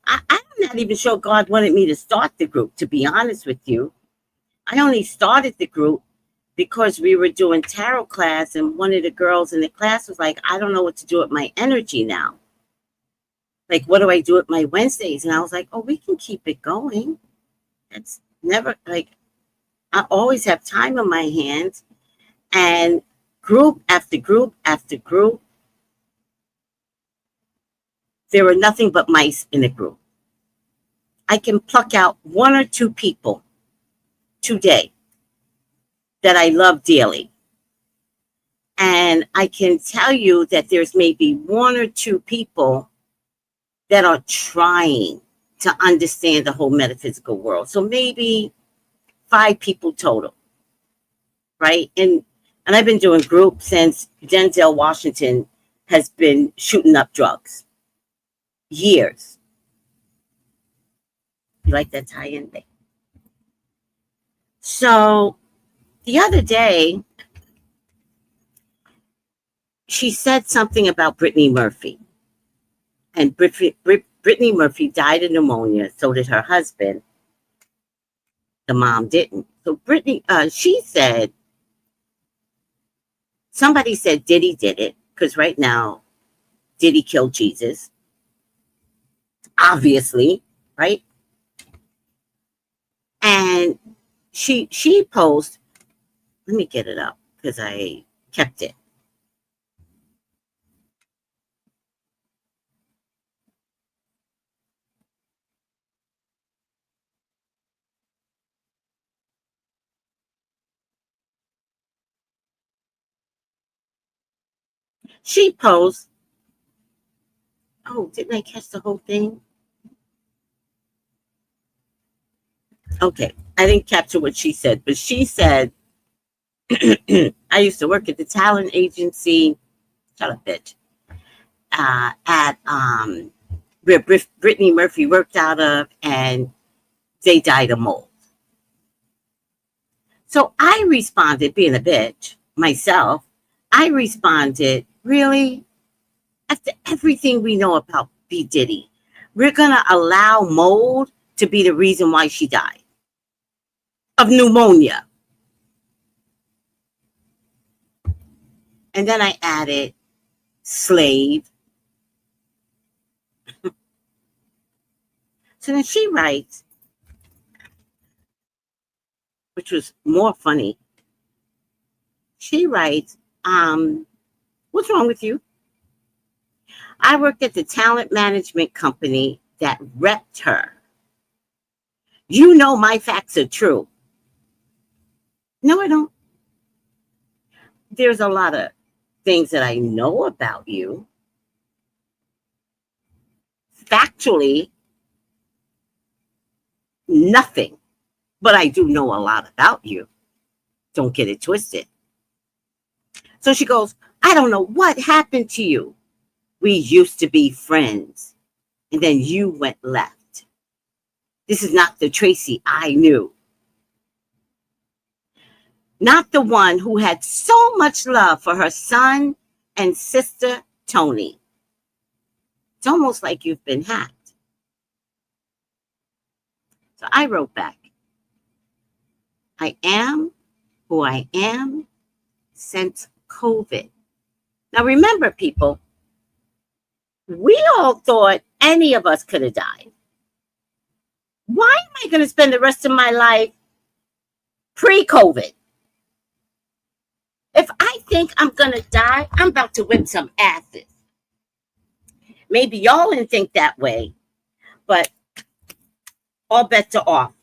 I'm not even sure God wanted me to start the group, to be honest with you. I only started the group because we were doing tarot class and one of the girls in the class was like, I don't know what to do with my energy now. Like, what do I do with my Wednesdays? And I was like, oh, we can keep it going. It's never like, I always have time on my hands. And group after group after group, there were nothing but mice in the group. I can pluck out 1 or 2 people today that I love dearly. And I can tell you that there's maybe 1 or 2 people that are trying to understand the whole metaphysical world. So maybe 5 people total, right? And I've been doing groups since Denzel Washington has been shooting up drugs. Years. You like that tie-in thing? So the other day, she said something about Brittany Murphy. And Brittany Murphy died of pneumonia. So did her husband. The mom didn't. So Brittany, she said, somebody said Diddy did it. Because right now, Diddy killed Jesus. Obviously, right? And she posed, let me get it up because I kept it. She posed, oh, didn't I catch the whole thing? Okay, I didn't capture what she said, but she said, I used to work at the talent agency, shut up, bitch, at where Brittany Murphy worked out of, and they died of mold. So I responded, being a bitch myself, I responded, really? After everything we know about B. Diddy, we're going to allow mold to be the reason why she died of pneumonia. And then I added slave. So then she writes, which was more funny. She writes, what's wrong with you? I worked at the talent management company that repped her. You know my facts are true. No, I don't. There's a lot of things that I know about you. Factually, nothing. But I do know a lot about you. Don't get it twisted. So she goes, I don't know what happened to you. We used to be friends. And then you went left. This is not the Tracey I knew. Not the one who had so much love for her son and sister, Tony. It's almost like you've been hacked. So I wrote back, I am who I am since COVID. Now remember, people, we all thought any of us could have died. Why am I going to spend the rest of my life pre-COVID? If I think I'm going to die, I'm about to whip some asses. Maybe y'all didn't think that way, but all bets are off.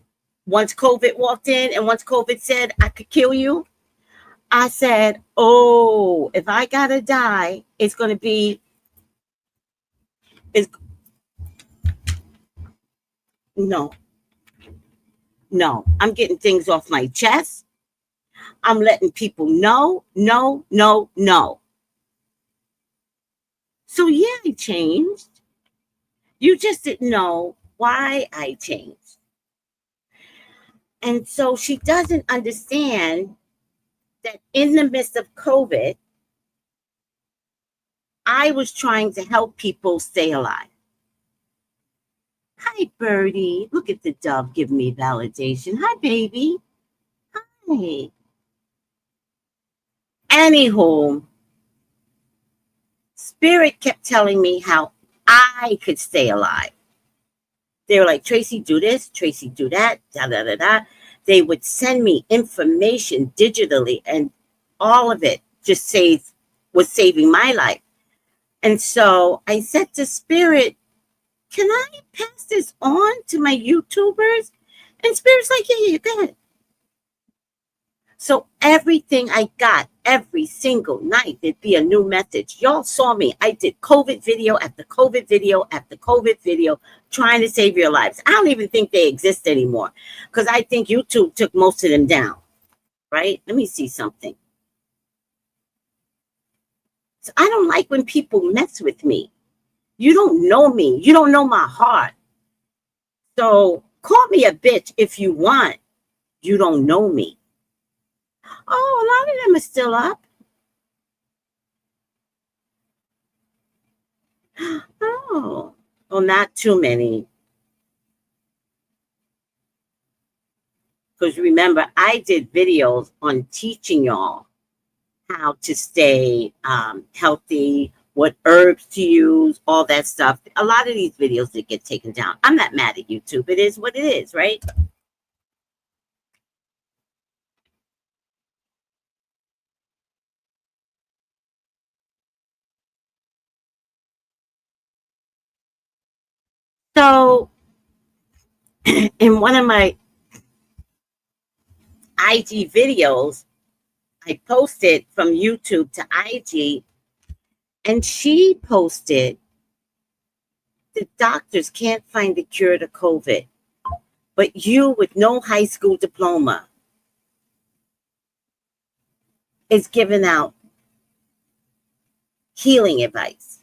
Once COVID walked in and once COVID said I could kill you, I said, oh, if I got to die, it's going to be, no, I'm getting things off my chest. I'm letting people know, no. So yeah, I changed. You just didn't know why I changed. And so she doesn't understand that in the midst of COVID, I was trying to help people stay alive. Hi, Birdie. Look at the dove giving me validation. Hi, baby. Hi. Anywho, Spirit kept telling me how I could stay alive. They were like, Tracey, do this. Tracey, do that. Da, da, da, da. They would send me information digitally, and all of it just was saving my life. And so I said to Spirit, can I pass this on to my YouTubers? And Spirit's like, yeah, go ahead. So everything I got every single night, there'd be a new message. Y'all saw me. I did COVID video after COVID video after COVID video trying to save your lives. I don't even think they exist anymore because I think YouTube took most of them down, right? Let me see something. So I don't like when people mess with me. You don't know me. You don't know my heart. So call me a bitch if you want. You don't know me. Oh, a lot of them are still up. Oh, well, not too many. Because remember, I did videos on teaching y'all how to stay healthy, what herbs to use, all that stuff. A lot of these videos that get taken down. I'm not mad at YouTube. It is what it is, right? So in one of my IG videos, I posted from YouTube to IG, and she posted the doctors can't find a cure to COVID, but you with no high school diploma is giving out healing advice.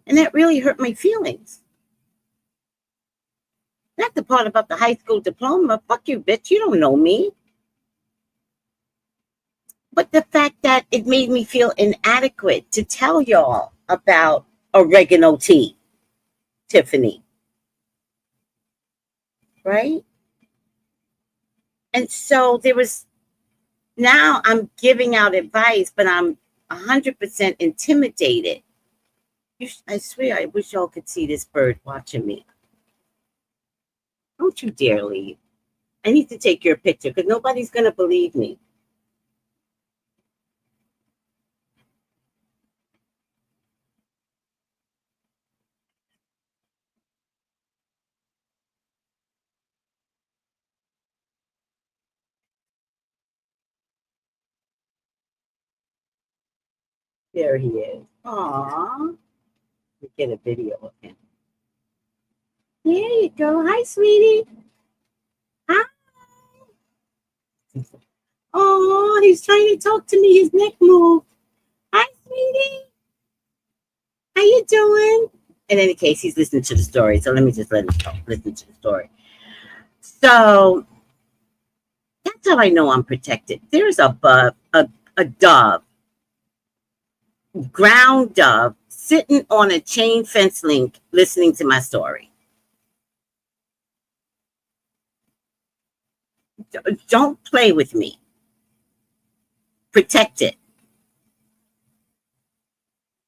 And that really hurt my feelings. Not the part about the high school diploma. Fuck you, bitch. You don't know me. But the fact that it made me feel inadequate to tell y'all about oregano tea, Tiffany, right? And so there was, now I'm giving out advice, but I'm 100% intimidated. I swear, I wish y'all could see this bird watching me. Don't you dare leave. I need to take your picture because nobody's going to believe me. There he is. Aww. Let me get a video of him. There you go. Hi, sweetie. Hi. Oh, he's trying to talk to me. His neck moved. Hi, sweetie. How you doing? In any case, he's listening to the story. So let me just let him listen to the story. So that's how I know I'm protected. There's a dove, ground dove, sitting on a chain fence link listening to my story. Don't play with me. Protect it.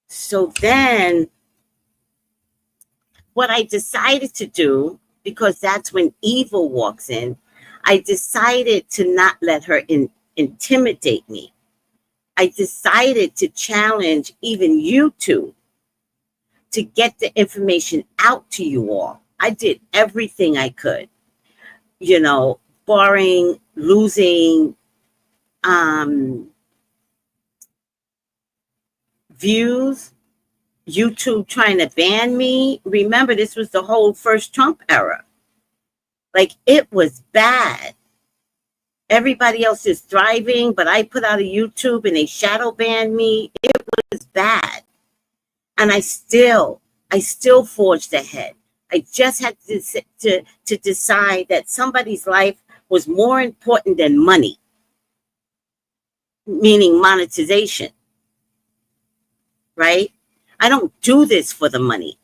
So then what I decided to do, because that's when evil walks in, I decided to not let her intimidate me. I decided to challenge even you two to get the information out to you all. I did everything I could, barring losing views, YouTube trying to ban me. Remember, this was the whole first Trump era. Like, it was bad. Everybody else is thriving, but I put out a YouTube and they shadow banned me. It was bad. And I still forged ahead. I just had to decide that somebody's life was more important than money, meaning monetization, right? I don't do this for the money.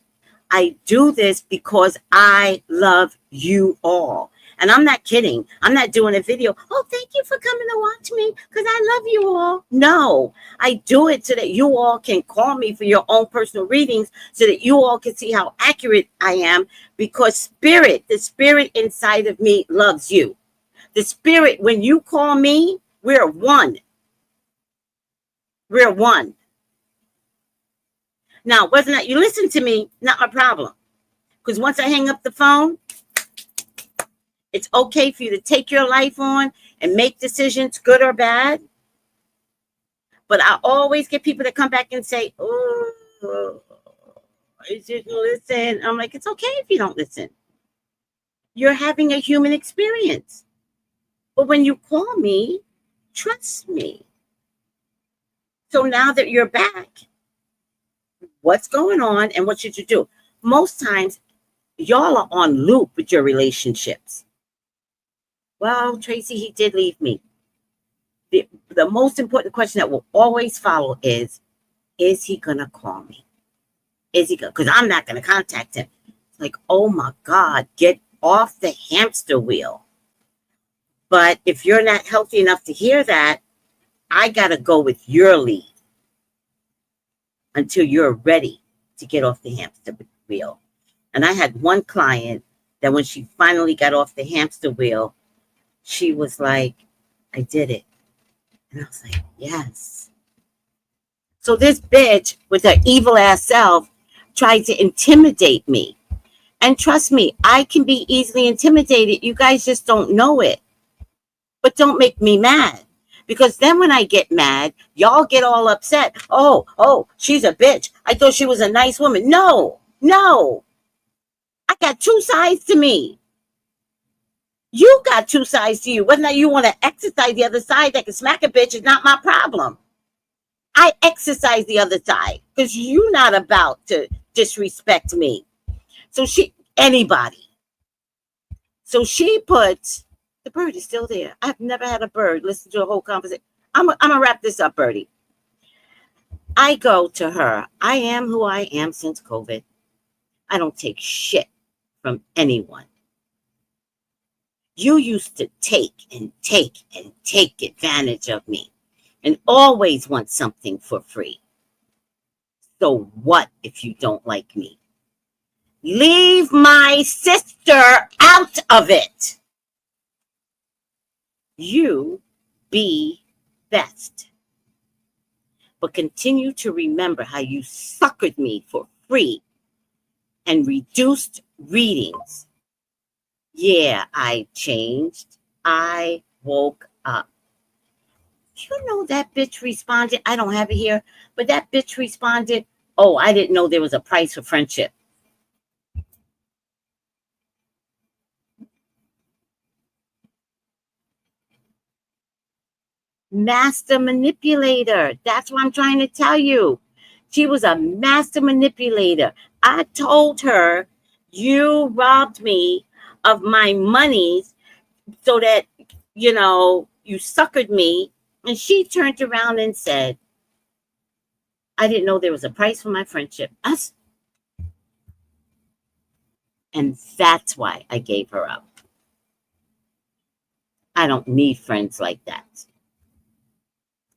I do this because I love you all. And I'm not kidding. I'm not doing a video. Oh, thank you for coming to watch me because I love you all. No, I do it so that you all can call me for your own personal readings so that you all can see how accurate I am, because the spirit inside of me loves you. The spirit, when you call me, we're one. We're one. Now, whether or not you listen to me, not my problem. Because once I hang up the phone, it's okay for you to take your life on and make decisions, good or bad. But I always get people to come back and say, oh, I didn't listen. I'm like, it's okay if you don't listen. You're having a human experience. But when you call me, trust me. So now that you're back, what's going on and what should you do? Most times, y'all are on loop with your relationships. Well, Tracey, he did leave me. The most important question that will always follow is he going to call me? Is he going to? Because I'm not going to contact him. It's like, oh my God, get off the hamster wheel. But if you're not healthy enough to hear that, I got to go with your lead until you're ready to get off the hamster wheel. And I had one client that when she finally got off the hamster wheel, she was like, I did it. And I was like, yes. So this bitch with her evil ass self tried to intimidate me. And trust me, I can be easily intimidated. You guys just don't know it. But don't make me mad. Because then when I get mad, y'all get all upset. Oh, she's a bitch. I thought she was a nice woman. No. I got two sides to me. You got two sides to you. Whether or not you want to exercise the other side that can smack a bitch is not my problem. I exercise the other side because you're not about to disrespect me. So anybody. So she put, the bird is still there. I've never had a bird listen to a whole conversation. I'm going to wrap this up, Birdie. I go to her. I am who I am since COVID. I don't take shit from anyone. You used to take advantage of me and always want something for free. So what if you don't like me? Leave my sister out of it. You be best. But continue to remember how you suckered me for free and reduced readings. Yeah, I changed. I woke up. You know that bitch responded. I don't have it here, but that bitch responded, oh, I didn't know there was a price for friendship. Master manipulator. That's what I'm trying to tell you. She was a master manipulator. I told her, you robbed me of my monies so that, you suckered me. And she turned around and said, I didn't know there was a price for my friendship. And that's why I gave her up. I don't need friends like that.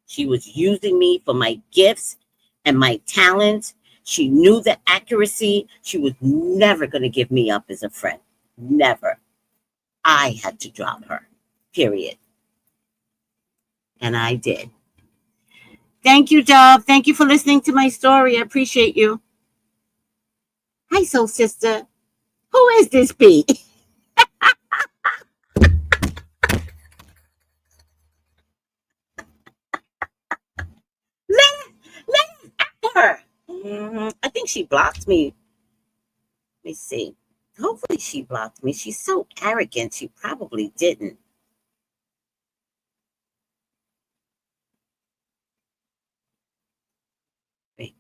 She was using me for my gifts and my talents. She knew the accuracy. She was never going to give me up as a friend. Never. I had to drop her. Period. And I did. Thank you, Dove. Thank you for listening to my story. I appreciate you. Hi, soul sister. Who is this bee? Let her. I think she blocked me. Let me see. Hopefully she blocked me. She's so arrogant. She probably didn't. Wait.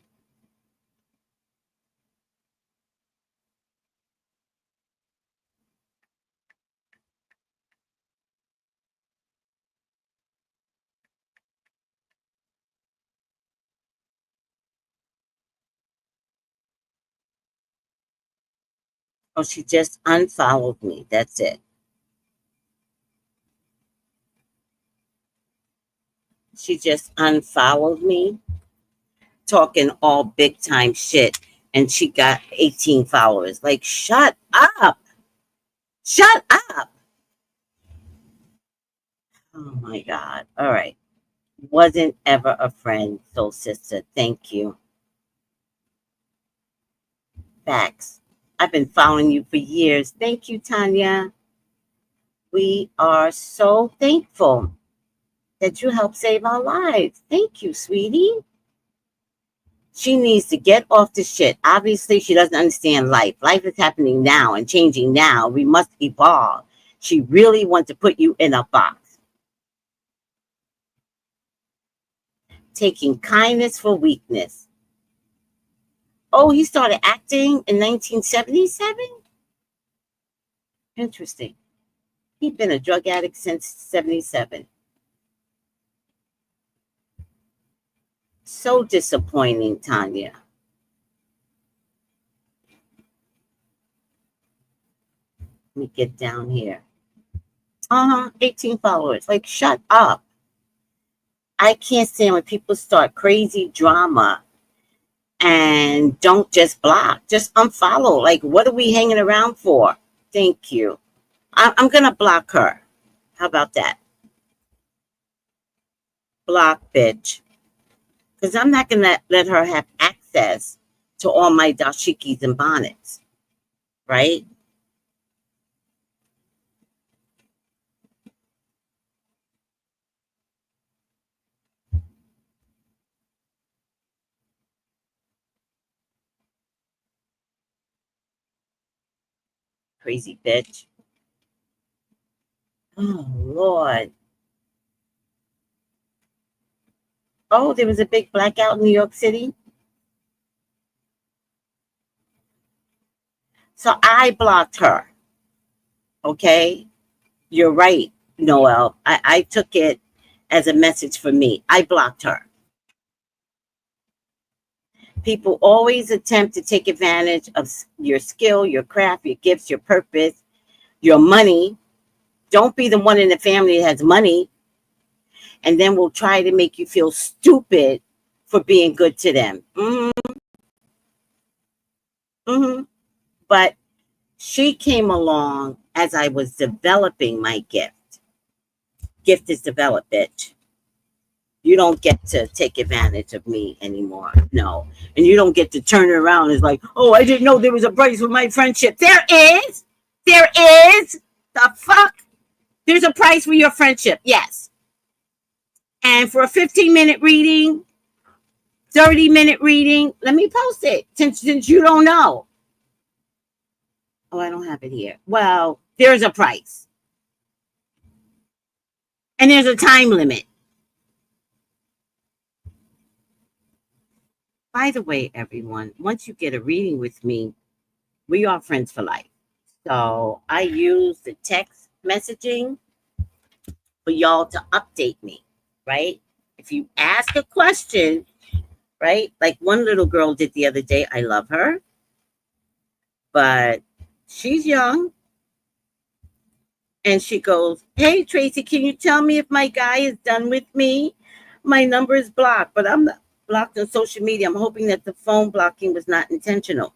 Oh, she just unfollowed me. That's it. She just unfollowed me, talking all big time shit, and she got 18 followers. Like, shut up. Shut up. Oh my God. All right. Wasn't ever a friend, soul sister. Thank you. Facts. I've been following you for years. Thank you, Tanya. We are so thankful that you helped save our lives. Thank you, sweetie. She needs to get off the shit. Obviously, she doesn't understand life. Life is happening now and changing now. We must evolve. She really wants to put you in a box. taking kindness for weakness. Oh, he started acting in 1977? Interesting. He'd been a drug addict since 77. So disappointing, Tanya. Let me get down here. 18 followers. Like, shut up. I can't stand when people start crazy drama and don't just block, just unfollow. Like, what are we hanging around for? Thank you. I'm going to block her. How about that? Block, bitch. Because I'm not going to let her have access to all my dashikis and bonnets. Right? Crazy bitch. Oh, Lord. Oh, there was a big blackout in New York City. So I blocked her. Okay? You're right, Noel. I took it as a message for me. I blocked her. People always attempt to take advantage of your skill, your craft, your gifts, your purpose, your money. Don't be the one in the family that has money and then will try to make you feel stupid for being good to them. But she came along as I was developing my gift. Gift is developed, bitch. You don't get to take advantage of me anymore. No. And you don't get to turn around and like, oh, I didn't know there was a price for my friendship. There is. There is. The fuck? There's a price for your friendship. Yes. And for a 15-minute reading, 30-minute reading, let me post it since you don't know. Oh, I don't have it here. Well, there's a price. And there's a time limit. By the way, everyone, once you get a reading with me, we are friends for life. So I use the text messaging for y'all to update me, right? If you ask a question, right? Like one little girl did the other day. I love her, but she's young. And she goes, hey, Tracy, can you tell me if my guy is done with me? My number is blocked, but I'm not blocked on social media. I'm hoping that the phone blocking was not intentional.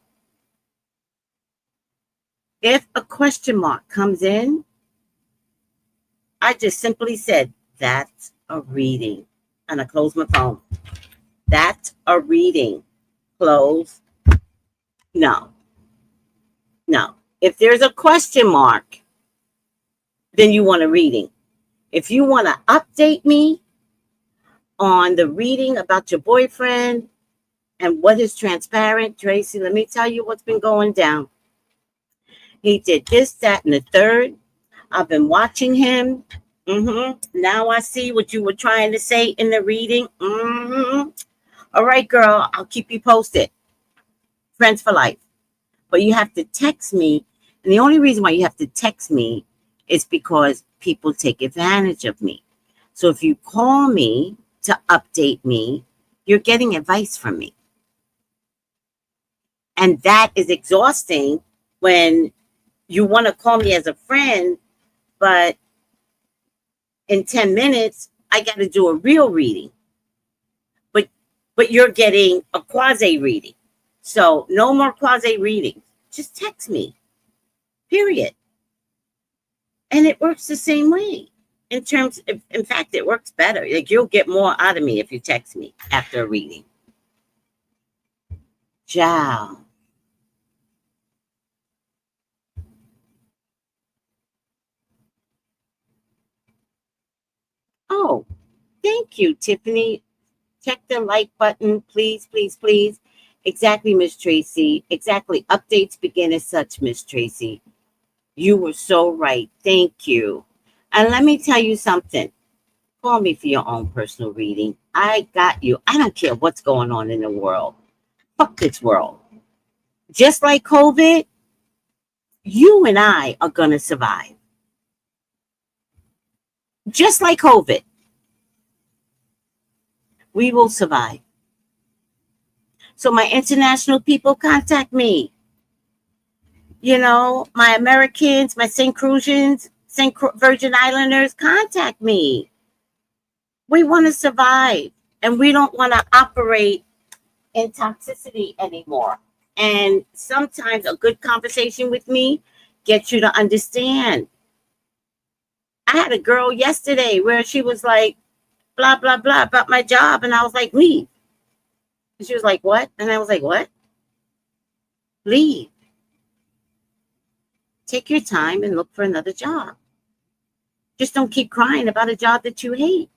If a question mark comes in, I just simply said, that's a reading. And I close my phone. That's a reading. Close. No. No. If there's a question mark, then you want a reading. If you want to update me on the reading about your boyfriend and what is transparent, Tracy, let me tell you what's been going down. He did this, that, and the third. I've been watching him. Now I see what you were trying to say in the reading. All right, girl, I'll keep you posted. Friends for life. But you have to text me. And the only reason why you have to text me is because people take advantage of me. So if you call me to update me, you're getting advice from me. And that is exhausting when you want to call me as a friend, but in 10 minutes, I got to do a real reading. But you're getting a quasi reading. So no more quasi readings. Just text me. Period. And it works the same way. In fact, it works better. Like you'll get more out of me if you text me after a reading. Ciao. Oh, thank you, Tiffany. Check the like button, please, please, please. Exactly, Miss Tracy. Exactly. Updates begin as such, Miss Tracy. You were so right. Thank you. And let me tell you something. Call me for your own personal reading. I got you. I don't care what's going on in the world. Fuck this world. Just like COVID, you and I are going to survive. Just like COVID, we will survive. So my international people, contact me. My Americans, my St. Crucians, Virgin Islanders, contact me. We want to survive, and we don't want to operate in toxicity anymore. And sometimes a good conversation with me gets you to understand. I had a girl yesterday where she was like, blah, blah, blah about my job. And I was like, leave. And she was like, what? And I was like, what? Leave. Take your time and look for another job. Just don't keep crying about a job that you hate.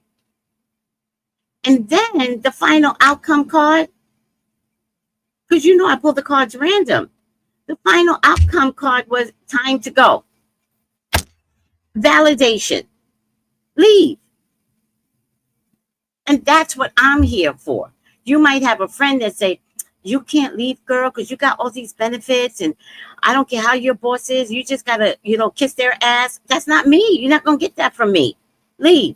And then the final outcome card, because I pulled the cards random. The final outcome card was time to go. Validation. Leave. And that's what I'm here for. You might have a friend that say, you can't leave, girl, because you got all these benefits, and I don't care how your boss is. You just got to, kiss their ass. That's not me. You're not going to get that from me. Leave.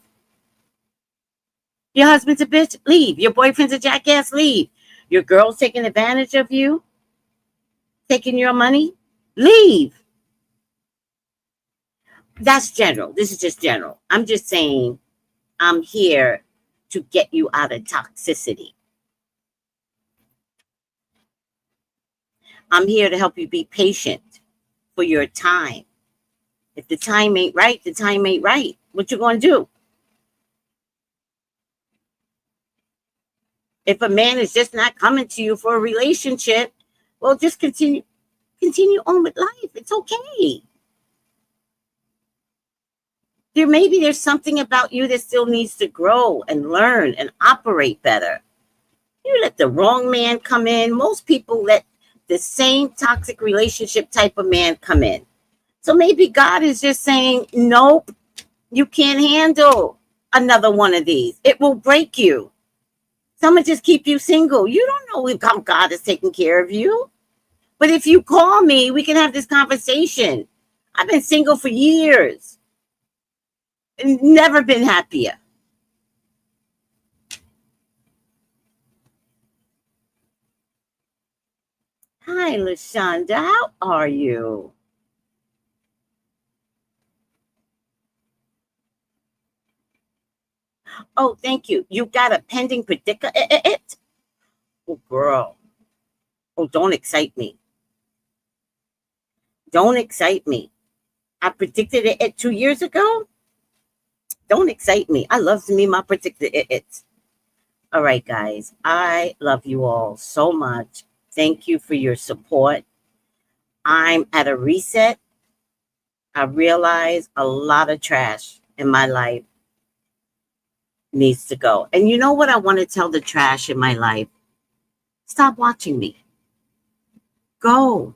Your husband's a bitch? Leave. Your boyfriend's a jackass? Leave. Your girl's taking advantage of you? Taking your money? Leave. That's general. This is just general. I'm just saying I'm here to get you out of toxicity. I'm here to help you be patient for your time. If the time ain't right, the time ain't right. What you going to do? If a man is just not coming to you for a relationship, well, just continue on with life. It's okay. Maybe there's something about you that still needs to grow and learn and operate better. You let the wrong man come in. Most people let the same toxic relationship type of man come in. So maybe God is just saying, nope, you can't handle another one of these. It will break you. Someone just keep you single. You don't know if God is taking care of you. But if you call me, we can have this conversation. I've been single for years and never been happier. Hi, LaShonda. How are you? Oh, thank you. You got a pending predicament? Oh, girl. Oh, don't excite me. Don't excite me. I predicted it 2 years ago. Don't excite me. I love to meet my predicted it. All right, guys. I love you all so much. Thank you for your support. I'm at a reset. I realize a lot of trash in my life needs to go. And you know what I want to tell the trash in my life? Stop watching me. Go.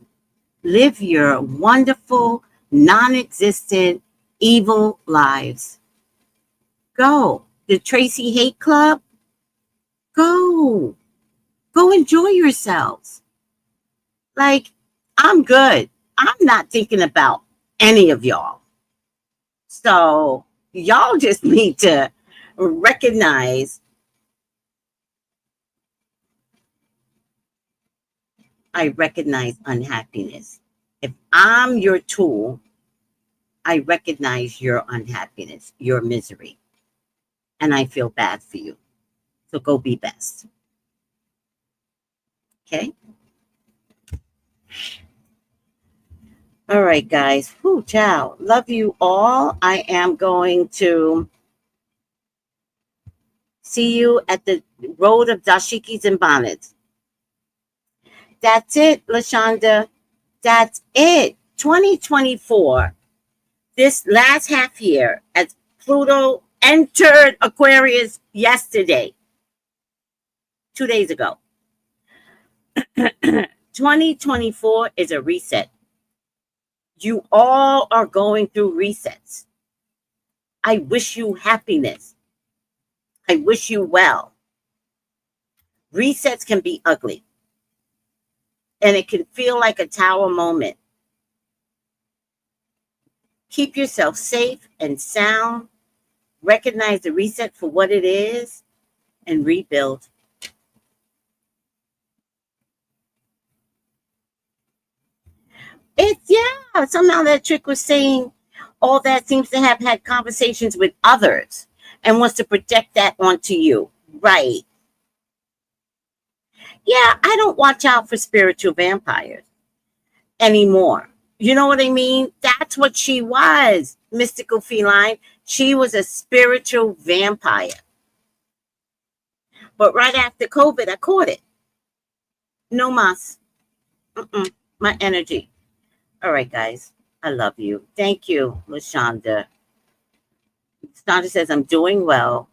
Live your wonderful, non-existent, evil lives. Go. The Tracey Hate Club? Go. Go enjoy yourselves. Like, I'm good. I'm not thinking about any of y'all. So y'all just need to recognize I recognize unhappiness. If I'm your tool, I recognize your unhappiness, your misery, and I feel bad for you. So go be best. Okay? All right, guys. Whew, ciao. Love you all. I am going to see you at the Road of Dashikis and Bonnets. That's it, LaShonda. That's it. 2024. This last half year, as Pluto entered Aquarius yesterday, 2 days ago. 2024 is a reset. You all are going through resets. I wish you happiness. I wish you well. Resets can be ugly, and it can feel like a tower moment. Keep yourself safe and sound. Recognize the reset for what it is and rebuild. Somehow that trick was saying all that seems to have had conversations with others and wants to project that onto you. Right. Yeah, I don't watch out for spiritual vampires anymore. You know what I mean? That's what she was, mystical feline. She was a spiritual vampire. But right after COVID, I caught it. No mas. My energy. All right, guys. I love you. Thank you, LaShonda. LaShonda says, I'm doing well.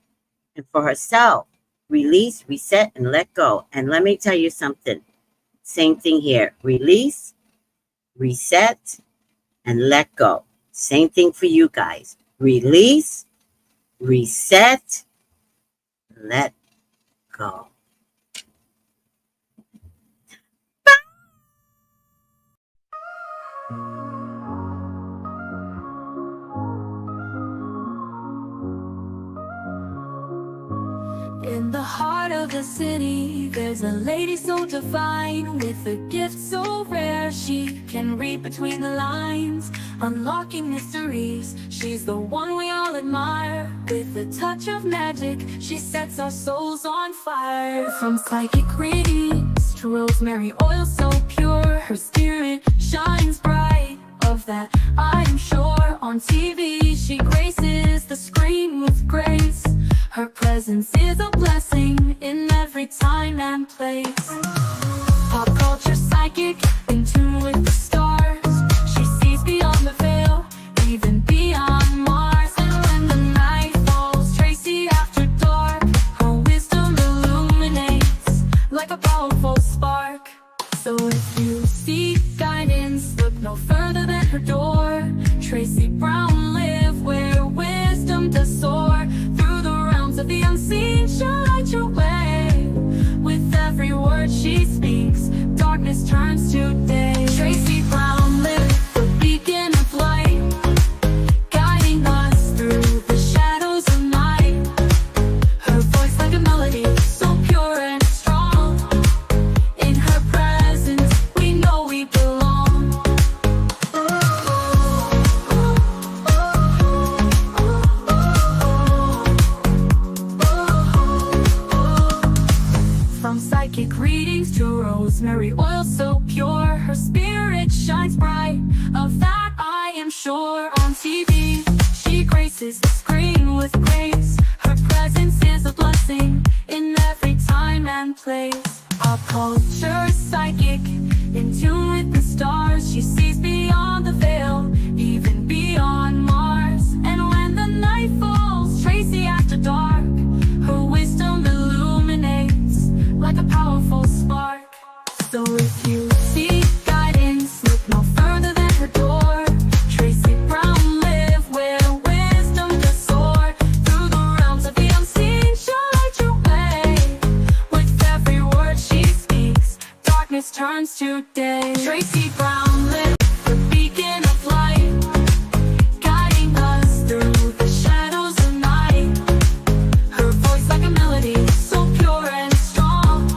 And for herself, release, reset, and let go. And let me tell you something. Same thing here. Release, reset, and let go. Same thing for you guys. Release, reset, let go. In the heart of the city, there's a lady so divine, with a gift so rare she can read between the lines, unlocking mysteries. She's the one we all admire. With a touch of magic, she sets our souls on fire. From psychic readings to rosemary oil so pure, her spirit shines bright. Of that I'm sure. On TV she graces the screen with grace. Her presence is a blessing in every time and place. Pop culture psychic, in tune with the stars. She sees beyond the veil, even beyond Mars. And when the night falls, Tracey after dark, her wisdom illuminates like a powerful spark. So if you seek guidance, look no further than her door. Tracey Brown live where wisdom does soar. Through the realms of the unseen, she'll light your way. With every word she speaks, darkness turns to day. Tracey Brown live, the beacon of light, guiding us through the shadows of night. Her voice like a melody, so pure and strong. In her presence, we know we belong. From psychic readings to rosemary oil so pure, her spirit shines bright. Of that I am sure. On TV, she graces the screen with grace. Her presence is a blessing in every time and place. Pop culture psychic, in tune with the stars. She sees beyond the veil, even beyond Mars. And when the night falls, Tracey after dark, her wisdom illuminates like a powerful spark. So if you seek guidance, look no further than her door. Tracey Brown live where wisdom does soar. Through the realms of the unseen, she'll light your way. With every word she speaks, darkness turns to day. Tracey Brown live, the beacon of light, guiding us through the shadows of night. Her voice like a melody, so pure and strong.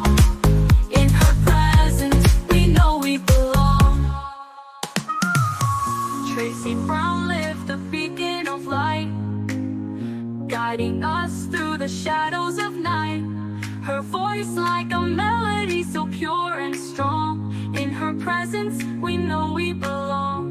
In her presence, we know we belong. Tracey Brown lived, the beacon of light, guiding us through the shadows of night. Her voice like a melody, so pure and strong. In her presence, we know we belong.